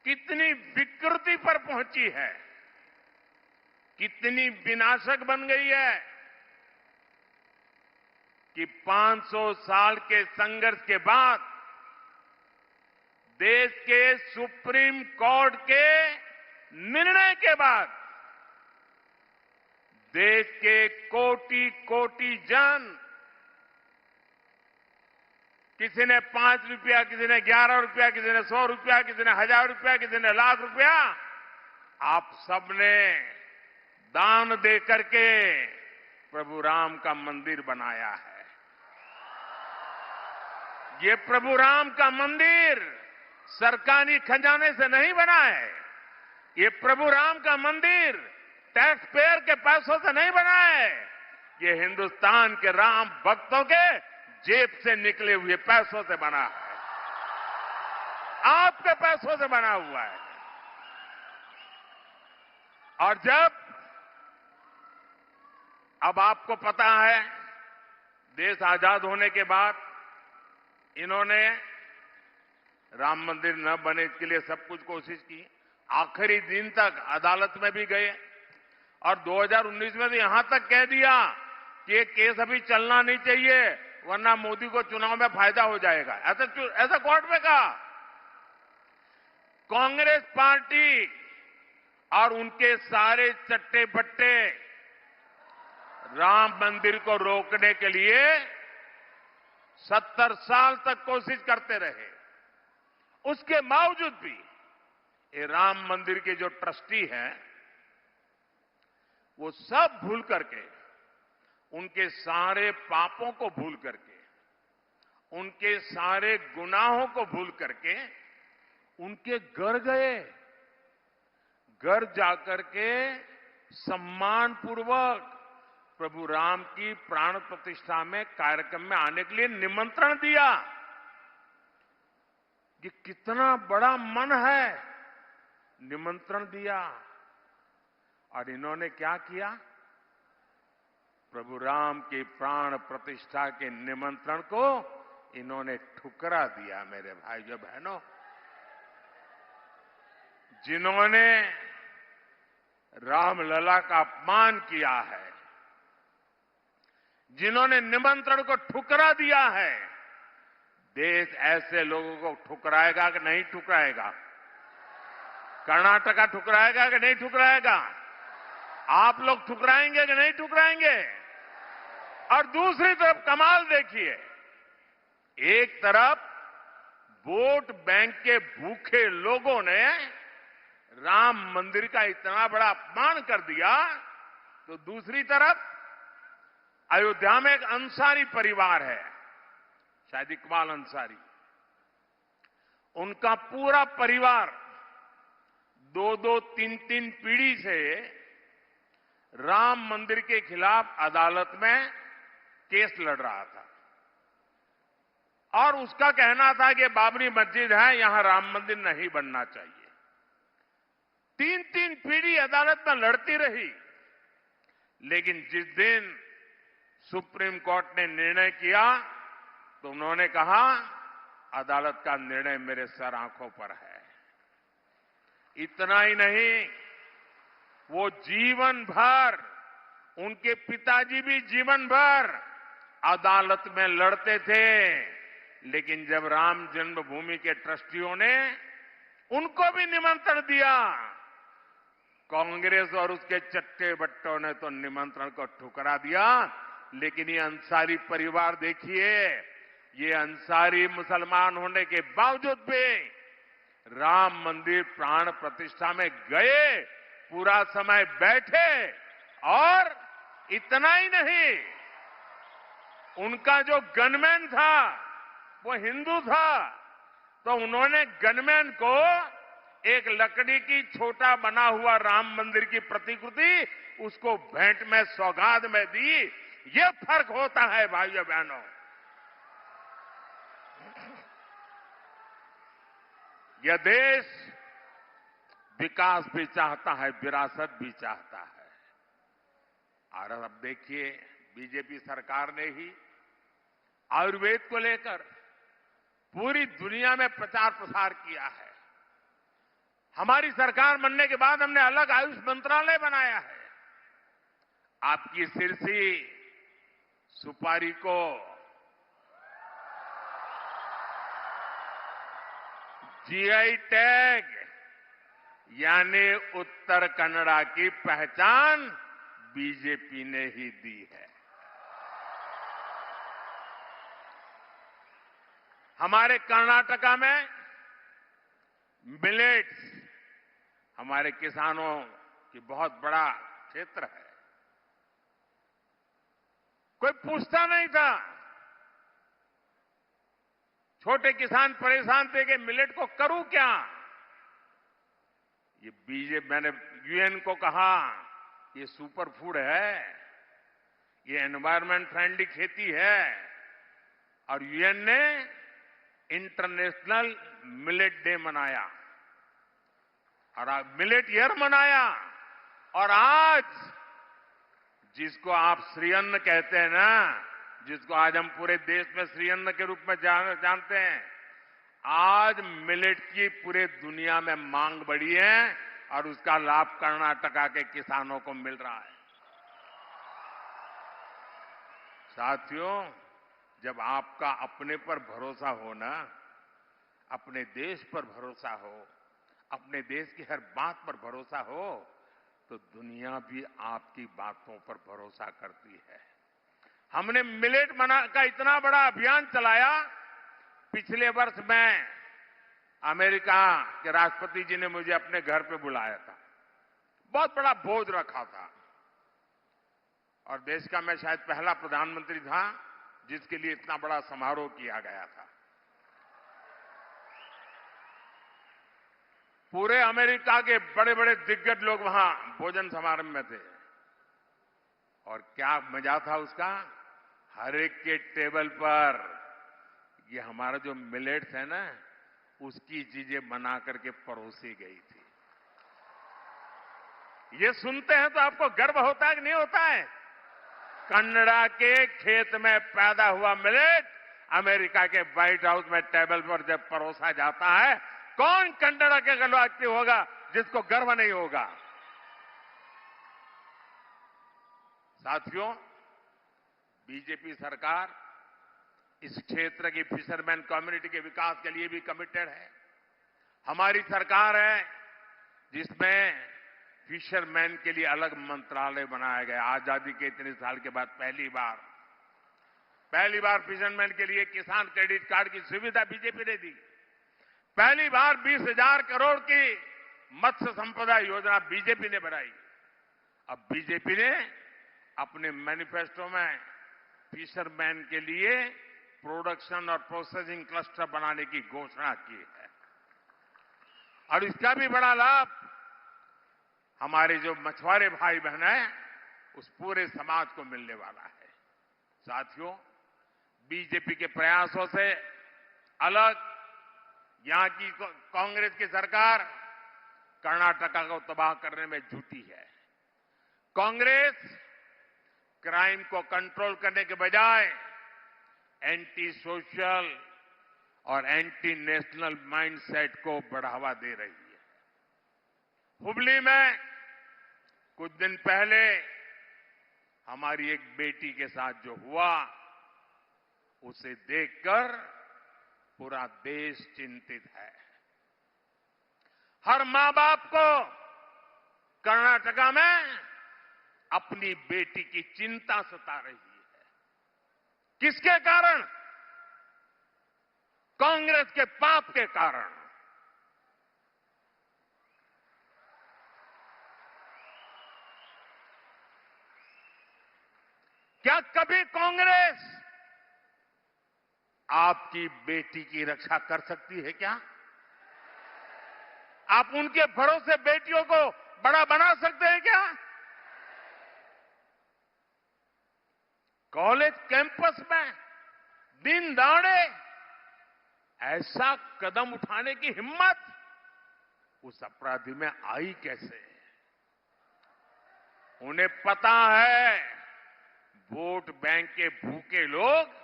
कितनी विकृति पर पहुंची है, कितनी विनाशक बन गई है कि 500 साल के संघर्ष के बाद देश के सुप्रीम कोर्ट के निर्णय के बाद देश के कोटि कोटि जन, किसी ने 5 रुपया, किसी ने 11 रुपया, किसी ने 100 रुपया, किसी ने 1000 रुपया, किसी ने लाख रुपया, आप सबने दान दे करके प्रभु राम का मंदिर बनाया है। ये प्रभु राम का मंदिर सरकारी खजाने से नहीं बना है। ये प्रभु राम का मंदिर टैक्स पेयर के पैसों से नहीं बना है। ये हिंदुस्तान के राम भक्तों के जेब से निकले हुए पैसों से बना है, आपके पैसों से बना हुआ है। और जब अब आपको पता है, देश आजाद होने के बाद इन्होंने राम मंदिर न बने इसके लिए सब कुछ कोशिश की। आखिरी दिन तक अदालत में भी गए और 2019 में तो यहां तक कह दिया कि ये केस अभी चलना नहीं चाहिए वरना मोदी को चुनाव में फायदा हो जाएगा। ऐसा कोर्ट में कहा। कांग्रेस पार्टी और उनके सारे चट्टे बट्टे राम मंदिर को रोकने के लिए 70 साल तक कोशिश करते रहे। उसके बावजूद भी ये राम मंदिर के जो ट्रस्टी हैं वो सब भूल करके, उनके सारे पापों को भूल करके, उनके सारे गुनाहों को भूल करके उनके घर गए। घर जाकर के सम्मान पूर्वक प्रभु राम की प्राण प्रतिष्ठा में कार्यक्रम में आने के लिए निमंत्रण दिया। ये कितना बड़ा मन है। निमंत्रण दिया और इन्होंने क्या किया? प्रभु राम की प्राण प्रतिष्ठा के निमंत्रण को इन्होंने ठुकरा दिया। मेरे भाइयों बहनों, जिन्होंने रामलला का अपमान किया है, जिन्होंने निमंत्रण को ठुकरा दिया है, देश ऐसे लोगों को ठुकराएगा कि नहीं ठुकराएगा? कर्नाटका ठुकराएगा कि नहीं ठुकराएगा? आप लोग ठुकराएंगे कि नहीं ठुकराएंगे? और दूसरी तरफ कमाल देखिए, एक तरफ वोट बैंक के भूखे लोगों ने राम मंदिर का इतना बड़ा अपमान कर दिया, तो दूसरी तरफ अयोध्या में एक अंसारी परिवार है, शायद इकबाल अंसारी, उनका पूरा परिवार 2-2, 3-3 पीढ़ी से राम मंदिर के खिलाफ अदालत में केस लड़ रहा था और उसका कहना था कि बाबरी मस्जिद है, यहां राम मंदिर नहीं बनना चाहिए। 3-3 पीढ़ी अदालत में लड़ती रही, लेकिन जिस दिन सुप्रीम कोर्ट ने निर्णय किया तो उन्होंने कहा अदालत का निर्णय मेरे सर आंखों पर है। इतना ही नहीं, वो जीवन भर, उनके पिताजी भी जीवन भर अदालत में लड़ते थे, लेकिन जब राम जन्मभूमि के ट्रस्टियों ने उनको भी निमंत्रण दिया, कांग्रेस और उसके चट्टे बट्टों ने तो निमंत्रण को ठुकरा दिया। लेकिन ये अंसारी परिवार देखिए, ये अंसारी मुसलमान होने के बावजूद भी राम मंदिर प्राण प्रतिष्ठा में गए, पूरा समय बैठे, और इतना ही नहीं, उनका जो गनमैन था वो हिंदू था, तो उन्होंने गनमैन को एक लकड़ी की छोटा बना हुआ राम मंदिर की प्रतिकृति उसको भेंट में सौगात में दी। ये फर्क होता है भाइयों बहनों। यह देश विकास भी चाहता है, विरासत भी चाहता है। और अब देखिए, बीजेपी सरकार ने ही आयुर्वेद को लेकर पूरी दुनिया में प्रचार प्रसार किया है। हमारी सरकार बनने के बाद हमने अलग आयुष मंत्रालय बनाया है। आपकी सिरसी सुपारी को जीआई टैग यानी उत्तर कन्नड़ा की पहचान बीजेपी ने ही दी है। हमारे कर्नाटका में मिलेट्स, हमारे किसानों की बहुत बड़ा क्षेत्र है। कोई पूछता नहीं था, छोटे किसान परेशान थे कि मिलेट को करूं क्या। ये बीजेपी, मैंने यूएन को कहा ये सुपर फूड है, ये एनवायरमेंट फ्रेंडली खेती है, और यूएन ने इंटरनेशनल मिलेट डे मनाया और मिलेट ईयर मनाया। और आज जिसको आप श्री अन्न कहते हैं ना, जिसको आज हम पूरे देश में श्री अन्न के रूप में जानते हैं, आज मिलेट की पूरे दुनिया में मांग बढ़ी है और उसका लाभ कर्नाटका के किसानों को मिल रहा है। साथियों, जब आपका अपने पर भरोसा हो ना, अपने देश पर भरोसा हो, अपने देश की हर बात पर भरोसा हो, तो दुनिया भी आपकी बातों पर भरोसा करती है। हमने मिलेट मना का इतना बड़ा अभियान चलाया। पिछले वर्ष मैं अमेरिका के राष्ट्रपति जी ने मुझे अपने घर पे बुलाया था। बहुत बड़ा भोज रखा था और देश का मैं शायद पहला प्रधानमंत्री था जिसके लिए इतना बड़ा समारोह किया गया था। पूरे अमेरिका के बड़े बड़े दिग्गज लोग वहां भोजन समारोह में थे और क्या मजा था उसका। हर एक के टेबल पर ये हमारा जो मिलेट्स है ना, उसकी चीजें बना करके परोसी गई थी। ये सुनते हैं तो आपको गर्व होता है कि नहीं होता है? कन्नड़ा के खेत में पैदा हुआ मिलेट अमेरिका के व्हाइट हाउस में टेबल पर जब परोसा जाता है, कौन कन्नड़ा के गलवाती होगा जिसको गर्व नहीं होगा? साथियों, बीजेपी सरकार इस क्षेत्र की फिशरमैन कम्युनिटी के विकास के लिए भी कमिटेड है। हमारी सरकार है जिसमें फिशरमैन के लिए अलग मंत्रालय बनाया गया। आजादी के इतने साल के बाद पहली बार फिशरमैन के लिए किसान क्रेडिट कार्ड की सुविधा बीजेपी ने दी। पहली बार 20,000 करोड़ की मत्स्य संपदा योजना बीजेपी ने बनाई। अब बीजेपी ने अपने मैनिफेस्टो में फिशरमैन के लिए प्रोडक्शन और प्रोसेसिंग क्लस्टर बनाने की घोषणा की है और इसका भी बड़ा लाभ हमारे जो मछुआरे भाई बहन हैं उस पूरे समाज को मिलने वाला है। साथियों, बीजेपी के प्रयासों से अलग यहां की कांग्रेस की सरकार कर्नाटका को तबाह करने में जुटी है। कांग्रेस क्राइम को कंट्रोल करने के बजाय एंटी सोशल और एंटी नेशनल माइंडसेट को बढ़ावा दे रही है। हुबली में कुछ दिन पहले हमारी एक बेटी के साथ जो हुआ, उसे देखकर पूरा देश चिंतित है। हर मां बाप को कर्नाटका में अपनी बेटी की चिंता सता रही है। किसके कारण? कांग्रेस के पाप के कारण। क्या कभी कांग्रेस आपकी बेटी की रक्षा कर सकती है क्या? आप उनके भरोसे बेटियों को बड़ा बना सकते हैं क्या? कॉलेज कैंपस में दिन दहाड़े ऐसा कदम उठाने की हिम्मत उस अपराधी में आई कैसे? उन्हें पता है वोट बैंक के भूखे लोग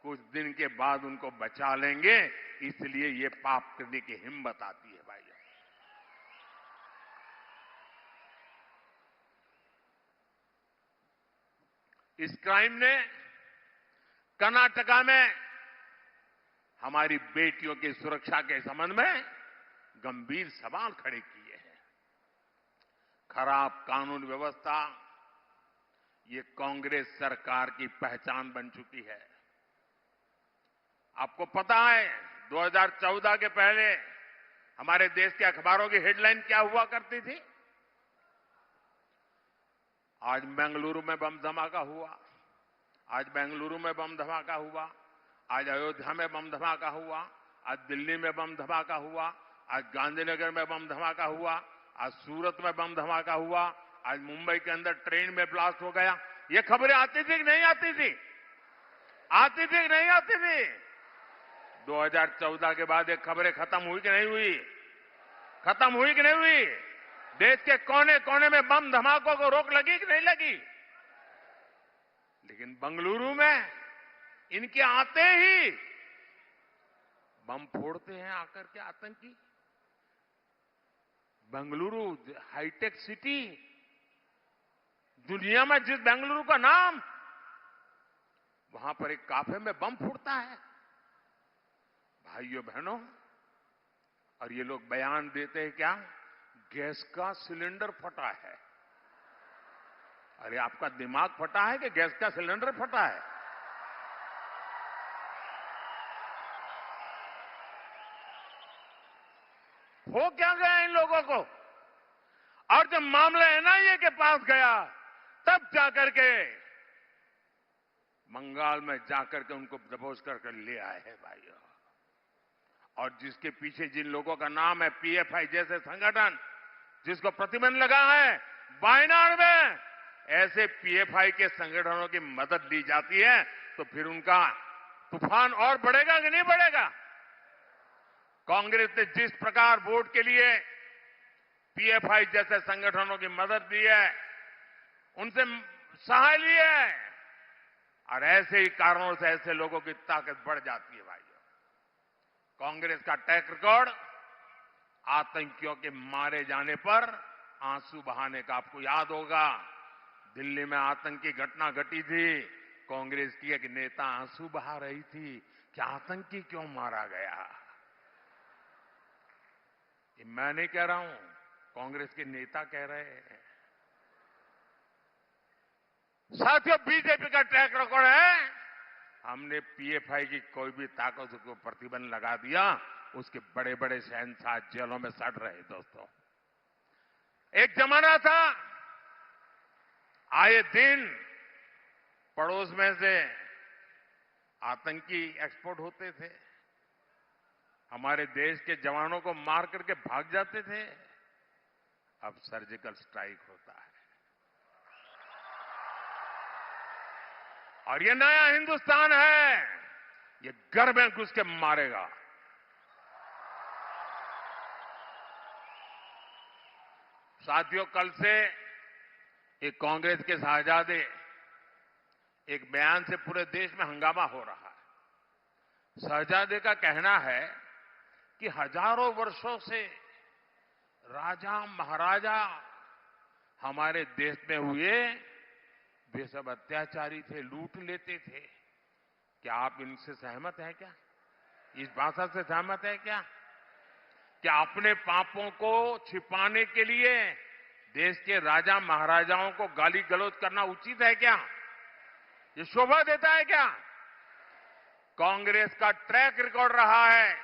कुछ दिन के बाद उनको बचा लेंगे, इसलिए ये पाप करने की हिम्मत आती है भाई। इस क्राइम ने कर्नाटका में हमारी बेटियों की सुरक्षा के संबंध में गंभीर सवाल खड़े किए हैं। खराब कानून व्यवस्था ये कांग्रेस सरकार की पहचान बन चुकी है। आपको पता है 2014 के पहले हमारे देश के अखबारों की हेडलाइन क्या हुआ करती थी? आज बेंगलुरु में बम धमाका हुआ, आज बेंगलुरु में बम धमाका हुआ, आज अयोध्या में बम धमाका हुआ, आज दिल्ली में बम धमाका हुआ, आज गांधीनगर में बम धमाका हुआ, आज सूरत में बम धमाका हुआ, आज मुंबई के अंदर ट्रेन में ब्लास्ट हो गया। ये खबरें आती थी कि नहीं आती थी? आती थी कि नहीं आती थी? 2014 के बाद ये खबरें खत्म हुई कि नहीं हुई? खत्म हुई कि नहीं हुई? देश के कोने कोने में बम धमाकों को रोक लगी कि नहीं लगी? लेकिन बेंगलुरु में इनके आते ही बम फोड़ते हैं आकर के आतंकी। बेंगलुरु हाईटेक सिटी, दुनिया में जिस बेंगलुरु का नाम, वहां पर एक काफे में बम फूटता है। भाइयों बहनों, और ये लोग बयान देते हैं क्या, गैस का सिलेंडर फटा है। अरे आपका दिमाग फटा है कि गैस का सिलेंडर फटा है? हो क्या गया इन लोगों को? और जब मामला एनआईए के पास गया, तब जाकर के बंगाल में जाकर के उनको दबोच करके ले आए हैं भाइयों। और जिसके पीछे जिन लोगों का नाम है, पीएफआई जैसे संगठन, जिसको प्रतिबंध लगा है, वायनाड में ऐसे पीएफआई के संगठनों की मदद ली जाती है, तो फिर उनका तूफान और बढ़ेगा कि नहीं बढ़ेगा? कांग्रेस ने जिस प्रकार वोट के लिए पीएफआई जैसे संगठनों की मदद दी है, उनसे सहाय ली है, और ऐसे ही कारणों से ऐसे लोगों की ताकत बढ़ जाती है भाइयों। कांग्रेस का ट्रैक रिकॉर्ड, आतंकियों के मारे जाने पर आंसू बहाने का आपको याद होगा। दिल्ली में आतंकी घटना घटी थी, कांग्रेस की एक नेता आंसू बहा रही थी कि आतंकी क्यों मारा गया। ये मैं नहीं कह रहा हूं, कांग्रेस के नेता कह रहे हैं। साथियों, बीजेपी का ट्रैक रिकॉर्ड है, हमने पीएफआई की कोई भी ताकत को प्रतिबंध लगा दिया, उसके बड़े बड़े शहंशाह जेलों में सड़ रहे। दोस्तों, एक जमाना था, आए दिन पड़ोस में से आतंकी एक्सपोर्ट होते थे, हमारे देश के जवानों को मार करके भाग जाते थे। अब सर्जिकल स्ट्राइक होता है, और ये नया हिंदुस्तान है, ये घर में घुस के मारेगा। साथियों, कल से एक कांग्रेस के साहजादे एक बयान से पूरे देश में हंगामा हो रहा है। शहजादे का कहना है कि हजारों वर्षों से राजा महाराजा हमारे देश में हुए, वे सब अत्याचारी थे, लूट लेते थे। क्या आप इनसे सहमत हैं क्या? इस भाषा से सहमत है क्या? क्या अपने पापों को छिपाने के लिए देश के राजा महाराजाओं को गाली गलौज करना उचित है क्या? ये शोभा देता है क्या? कांग्रेस का ट्रैक रिकॉर्ड रहा है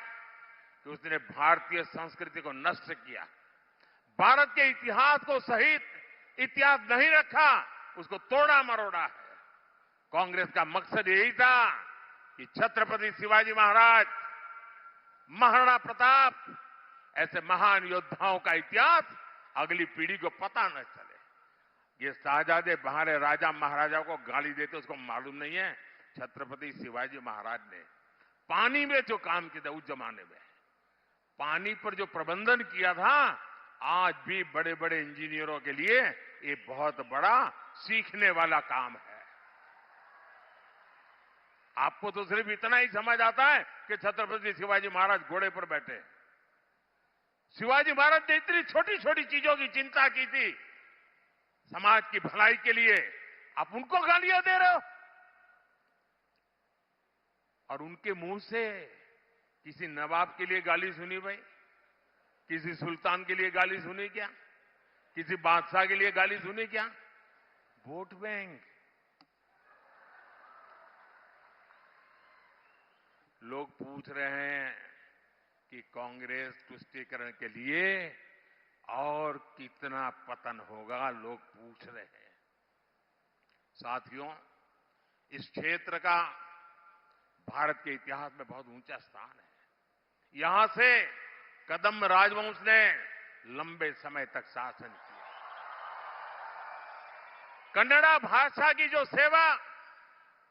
कि उसने भारतीय संस्कृति को नष्ट किया, भारत के इतिहास को सहित इतिहास नहीं रखा, उसको तोड़ा मरोड़ा है। कांग्रेस का मकसद यही था कि छत्रपति शिवाजी महाराज, महाराणा प्रताप, ऐसे महान योद्धाओं का इतिहास अगली पीढ़ी को पता न चले। ये शाहजादे बाहर राजा महाराजा को गाली देते, उसको मालूम नहीं है छत्रपति शिवाजी महाराज ने पानी में जो काम किया था उस जमाने में, पानी पर जो प्रबंधन किया था, आज भी बड़े बड़े इंजीनियरों के लिए ये बहुत बड़ा सीखने वाला काम है। आपको तो सिर्फ इतना ही समझ आता है कि छत्रपति शिवाजी महाराज घोड़े पर बैठे। शिवाजी महाराज ने इतनी छोटी छोटी चीजों की चिंता की थी समाज की भलाई के लिए, आप उनको गालियां दे रहे हो। और उनके मुंह से किसी नवाब के लिए गाली सुनी भाई? किसी सुल्तान के लिए गाली सुनी क्या? किसी बादशाह के लिए गाली सुनी क्या? Vote bank. लोग पूछ रहे हैं कि कांग्रेस तुष्टीकरण के लिए और कितना पतन होगा, लोग पूछ रहे हैं। साथियों, इस क्षेत्र का भारत के इतिहास में बहुत ऊंचा स्थान है। यहां से कदम राजवंश ने लंबे समय तक शासन किया। कन्नड़ा भाषा की जो सेवा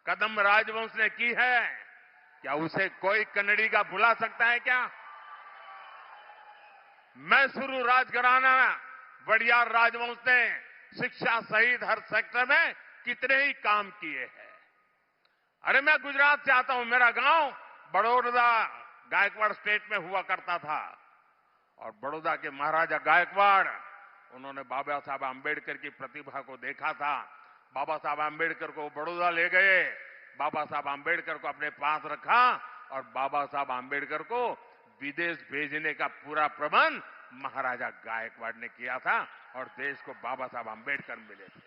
कदम राजवंश ने की है, क्या उसे कोई कन्नड़ी का भुला सकता है क्या? मैसूरू राजघराना वडियार राजवंश ने शिक्षा सहित हर सेक्टर में कितने ही काम किए हैं। अरे मैं गुजरात से आता हूं, मेरा गांव बड़ौदा गायकवाड़ स्टेट में हुआ करता था। और बड़ौदा के महाराजा गायकवाड़, उन्होंने बाबा साहब आम्बेडकर की प्रतिभा को देखा था। बाबा साहब आम्बेडकर को बड़ौदा ले गए, बाबा साहब आम्बेडकर को अपने पास रखा और बाबा साहब आम्बेडकर को विदेश भेजने का पूरा प्रबंध महाराजा गायकवाड़ ने किया था और देश को बाबा साहब आम्बेडकर मिले थे।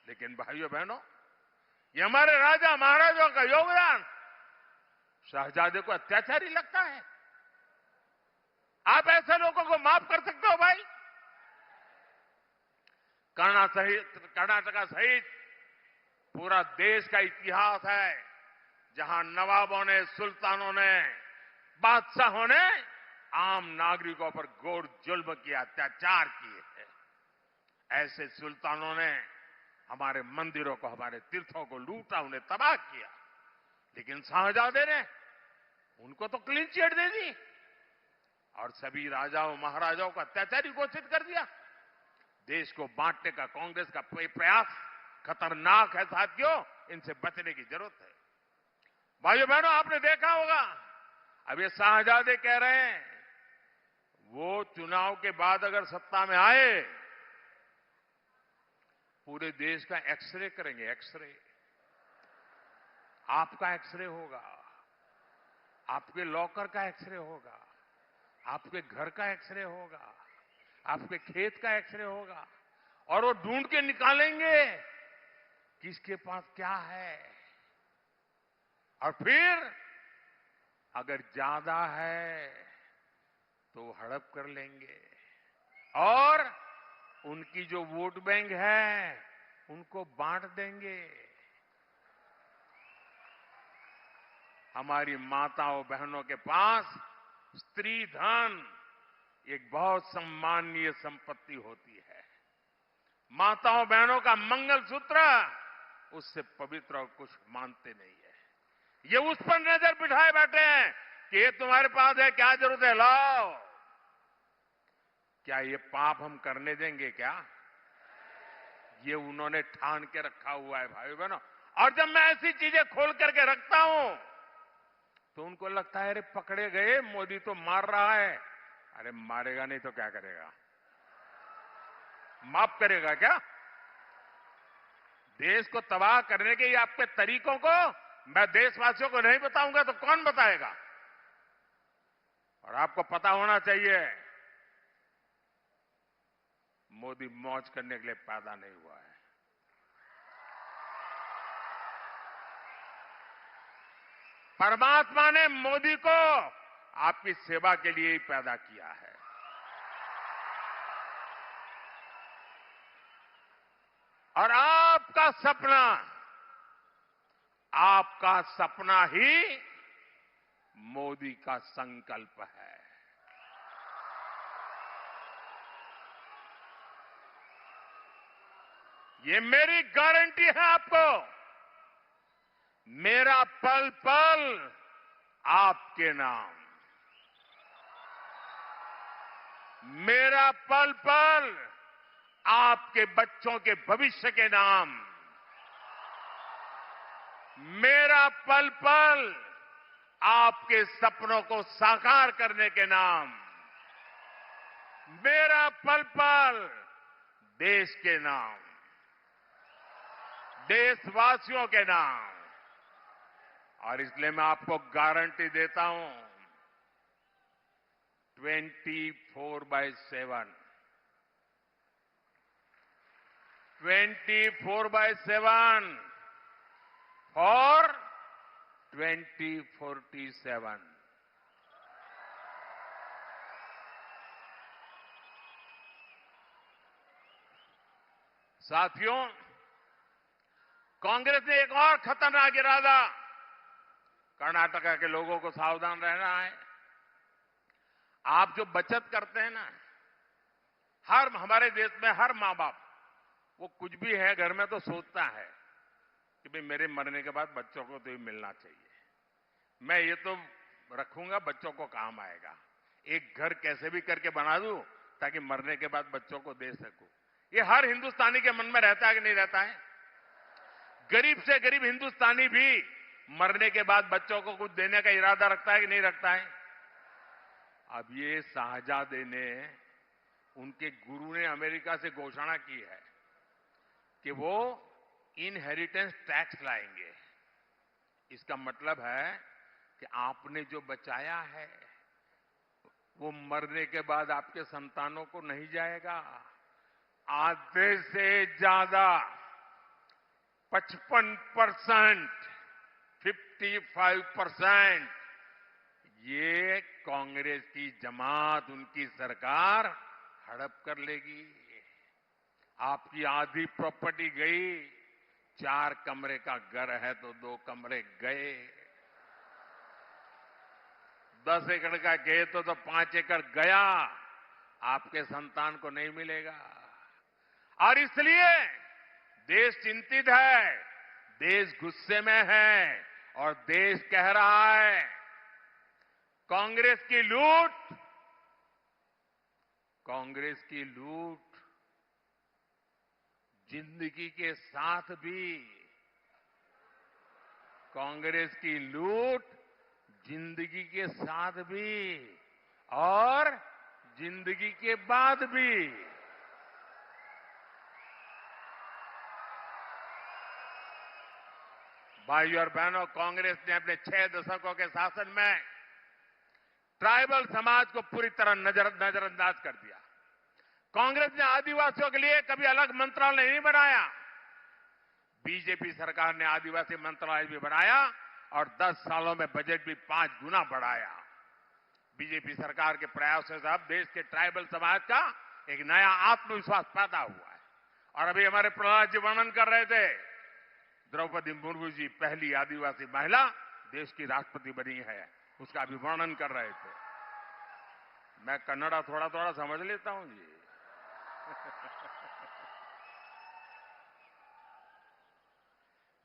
लेकिन भाइयों बहनों, ये हमारे राजा महाराजाओं का योगदान शहजादे को अत्याचारी लगता है? आप ऐसे लोगों को माफ कर सकते हो भाई? कर्नाटका सहित पूरा देश का इतिहास है जहां नवाबों ने, सुल्तानों ने, बादशाहों ने आम नागरिकों पर घोर जुल्म किया, अत्याचार किए हैं। ऐसे सुल्तानों ने हमारे मंदिरों को, हमारे तीर्थों को लूटा, उन्हें तबाह किया। लेकिन शाहजहादे ने उनको तो क्लीन चिट दे दी और सभी राजाओं महाराजाओं को अत्याचारी घोषित कर दिया। देश को बांटने का कांग्रेस का प्रयास खतरनाक है साथियों, इनसे बचने की जरूरत है। भाइयों बहनों, आपने देखा होगा, अब ये शाहजहादे कह रहे हैं वो चुनाव के बाद अगर सत्ता में आए पूरे देश का एक्सरे करेंगे। एक्सरे, आपका एक्सरे होगा, आपके लॉकर का एक्सरे होगा, आपके घर का एक्सरे होगा, आपके खेत का एक्सरे होगा और वो ढूंढ के निकालेंगे किसके पास क्या है। और फिर अगर ज्यादा है तो हड़प कर लेंगे और उनकी जो वोट बैंक है उनको बांट देंगे। हमारी माताओं बहनों के पास स्त्री धन एक बहुत सम्माननीय संपत्ति होती है। माताओं बहनों का मंगलसूत्र उससे पवित्र और कुछ मानते नहीं है। ये उस पर नजर बिठाए बैठे हैं कि ये तुम्हारे पास है, क्या जरूरत है, लाओ। क्या ये पाप हम करने देंगे क्या? ये उन्होंने ठान के रखा हुआ है भाई बहनों। और जब मैं ऐसी चीजें खोल करके रखता हूं तो उनको लगता है अरे पकड़े गए, मोदी तो मार रहा है। अरे मारेगा नहीं तो क्या करेगा? माफ करेगा क्या? देश को तबाह करने के ये आपके तरीकों को मैं देशवासियों को नहीं बताऊंगा तो कौन बताएगा? और आपको पता होना चाहिए, मोदी मौज करने के लिए पैदा नहीं हुआ है। परमात्मा ने मोदी को आपकी सेवा के लिए ही पैदा किया है। और आपका सपना ही मोदी का संकल्प है। ये मेरी गारंटी है आपको। मेरा पल पल आपके नाम, मेरा पल पल आपके बच्चों के भविष्य के नाम, मेरा पल पल आपके सपनों को साकार करने के नाम, मेरा पल पल देश के नाम, देशवासियों के नाम। और इसलिए मैं आपको गारंटी देता हूं 24/7 और 2047। साथियों, कांग्रेस ने एक और खतरनाक इरादा, कर्नाटका के लोगों को सावधान रहना है। आप जो बचत करते हैं ना, हमारे देश में हर मां बाप वो कुछ भी है घर में तो सोचता है कि भाई मेरे मरने के बाद बच्चों को तो ये मिलना चाहिए, मैं ये तो रखूंगा, बच्चों को काम आएगा। एक घर कैसे भी करके बना दूं ताकि मरने के बाद बच्चों को दे सकूं। ये हर हिंदुस्तानी के मन में रहता है कि नहीं रहता है? गरीब से गरीब हिंदुस्तानी भी मरने के बाद बच्चों को कुछ देने का इरादा रखता है कि नहीं रखता है? अब ये शाहजादे ने, उनके गुरु ने अमेरिका से घोषणा की है कि वो इनहेरिटेंस टैक्स लाएंगे। इसका मतलब है कि आपने जो बचाया है वो मरने के बाद आपके संतानों को नहीं जाएगा। आधे से ज्यादा 55%, 55% ये कांग्रेस की जमात, उनकी सरकार हड़प कर लेगी। आपकी आधी प्रॉपर्टी गई। 4 कमरे का घर है तो 2 कमरे गए। 10 एकड़ का खेत तो 5 एकड़ गया। आपके संतान को नहीं मिलेगा। और इसलिए देश चिंतित है, देश गुस्से में है और देश कह रहा है कांग्रेस की लूट जिंदगी के साथ भी, कांग्रेस की लूट जिंदगी के साथ भी और जिंदगी के बाद भी। भाइयों और बहनों, कांग्रेस ने अपने 6 दशकों के शासन में ट्राइबल समाज को पूरी तरह नजरअंदाज कर दिया। कांग्रेस ने आदिवासियों के लिए कभी अलग मंत्रालय नहीं बनाया। बीजेपी सरकार ने आदिवासी मंत्रालय भी बनाया और 10 सालों में बजट भी 5 गुना बढ़ाया। बीजेपी सरकार के प्रयासों से अब देश के ट्राइबल समाज का एक नया आत्मविश्वास पैदा हुआ है। और अभी हमारे प्रहलाद जी वर्णन कर रहे थे, द्रौपदी मुर्मू जी पहली आदिवासी महिला देश की राष्ट्रपति बनी है, उसका अभी वर्णन कर रहे थे। मैं कन्नड़ा थोड़ा थोड़ा समझ लेता हूं जी।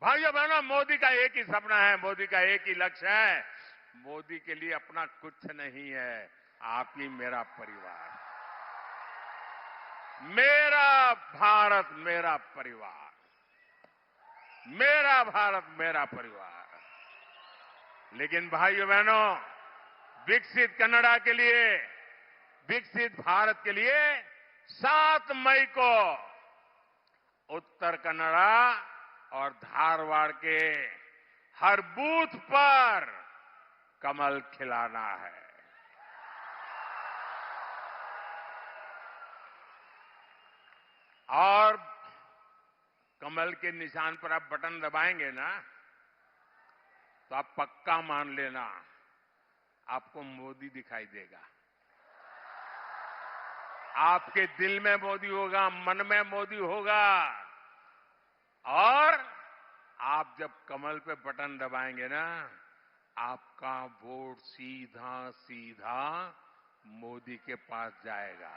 भाइयों बहनों, मोदी का एक ही सपना है, मोदी का एक ही लक्ष्य है। मोदी के लिए अपना कुछ नहीं है, आप ही मेरा परिवार, मेरा भारत मेरा परिवार, मेरा भारत मेरा परिवार। लेकिन भाइयों बहनों, विकसित कन्नड़ा के लिए, विकसित भारत के लिए 7 मई को उत्तर कन्नड़ा और धारवाड़ के हर बूथ पर कमल खिलाना है। और कमल के निशान पर आप बटन दबाएंगे ना, तो आप पक्का मान लेना आपको मोदी दिखाई देगा। आपके दिल में मोदी होगा, मन में मोदी होगा। और आप जब कमल पे बटन दबाएंगे ना, आपका वोट सीधा सीधा मोदी के पास जाएगा।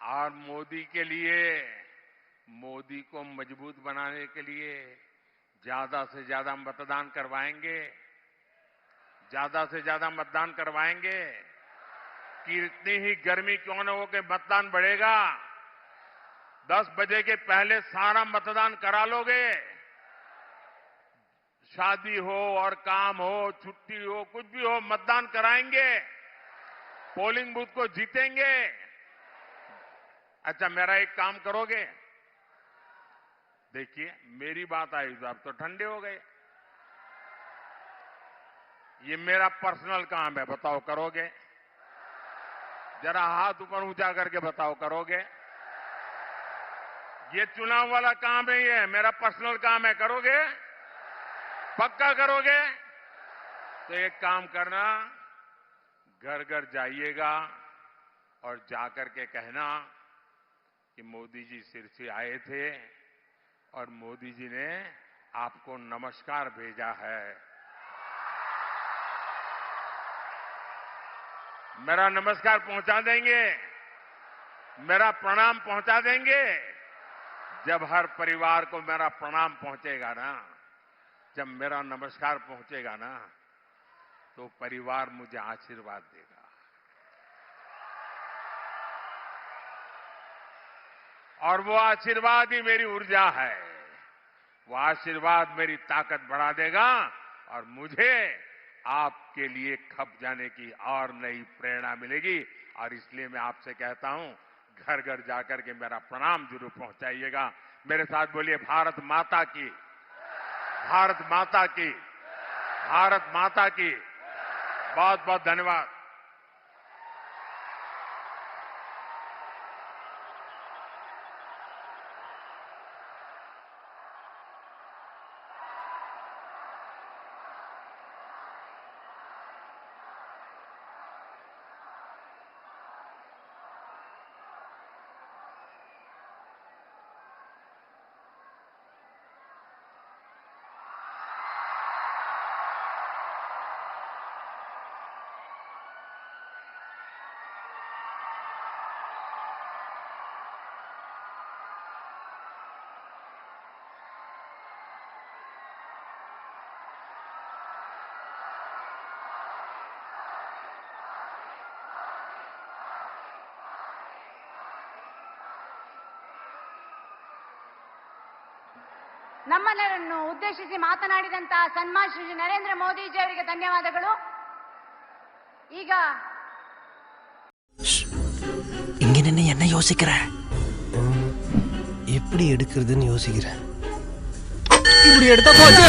और मोदी के लिए, मोदी को मजबूत बनाने के लिए ज्यादा से ज्यादा मतदान करवाएंगे, ज्यादा से ज्यादा मतदान करवाएंगे। कितनी ही गर्मी क्यों न हो के मतदान बढ़ेगा। 10 बजे के पहले सारा मतदान करा लोगे। शादी हो और काम हो, छुट्टी हो, कुछ भी हो, मतदान कराएंगे, पोलिंग बूथ को जीतेंगे। अच्छा, मेरा एक काम करोगे? देखिए, मेरी बात आई तो आप तो ठंडे हो गए। ये मेरा पर्सनल काम है, बताओ करोगे? जरा हाथ ऊपर ऊंचा करके बताओ करोगे? ये चुनाव वाला काम नहीं है, मेरा पर्सनल काम है, करोगे? पक्का करोगे? तो एक काम करना, घर घर जाइएगा और जाकर के कहना कि मोदी जी सिरसी आए थे और मोदी जी ने आपको नमस्कार भेजा है। मेरा नमस्कार पहुंचा देंगे, मेरा प्रणाम पहुंचा देंगे। जब हर परिवार को मेरा प्रणाम पहुंचेगा ना, जब मेरा नमस्कार पहुंचेगा ना, तो परिवार मुझे आशीर्वाद देगा। और वो आशीर्वाद ही मेरी ऊर्जा है। वो आशीर्वाद मेरी ताकत बढ़ा देगा और मुझे आपके लिए खप जाने की और नई प्रेरणा मिलेगी। और इसलिए मैं आपसे कहता हूं, घर घर जाकर के मेरा प्रणाम जरूर पहुंचाइएगा। मेरे साथ बोलिए, भारत माता की, भारत माता की, भारत माता की। बहुत बहुत धन्यवाद। ನಮ್ಮೆಲ್ಲರನ್ನು ಉದ್ದೇಶಿಸಿ ಮಾತನಾಡಿದಂತಹ ಸನ್ಮಾನ್ಯ ಶ್ರೀ ನರೇಂದ್ರ ಮೋದಿಜಿ ಅವರಿಗೆ ಧನ್ಯವಾದಗಳು. ಈಗ இங்க நின்னு என்ன யோசிக்கிற? எப்படி எடுக்கிறதுன்னு யோசிக்கிறேன். இப்படி எடுத்தா போச்சு.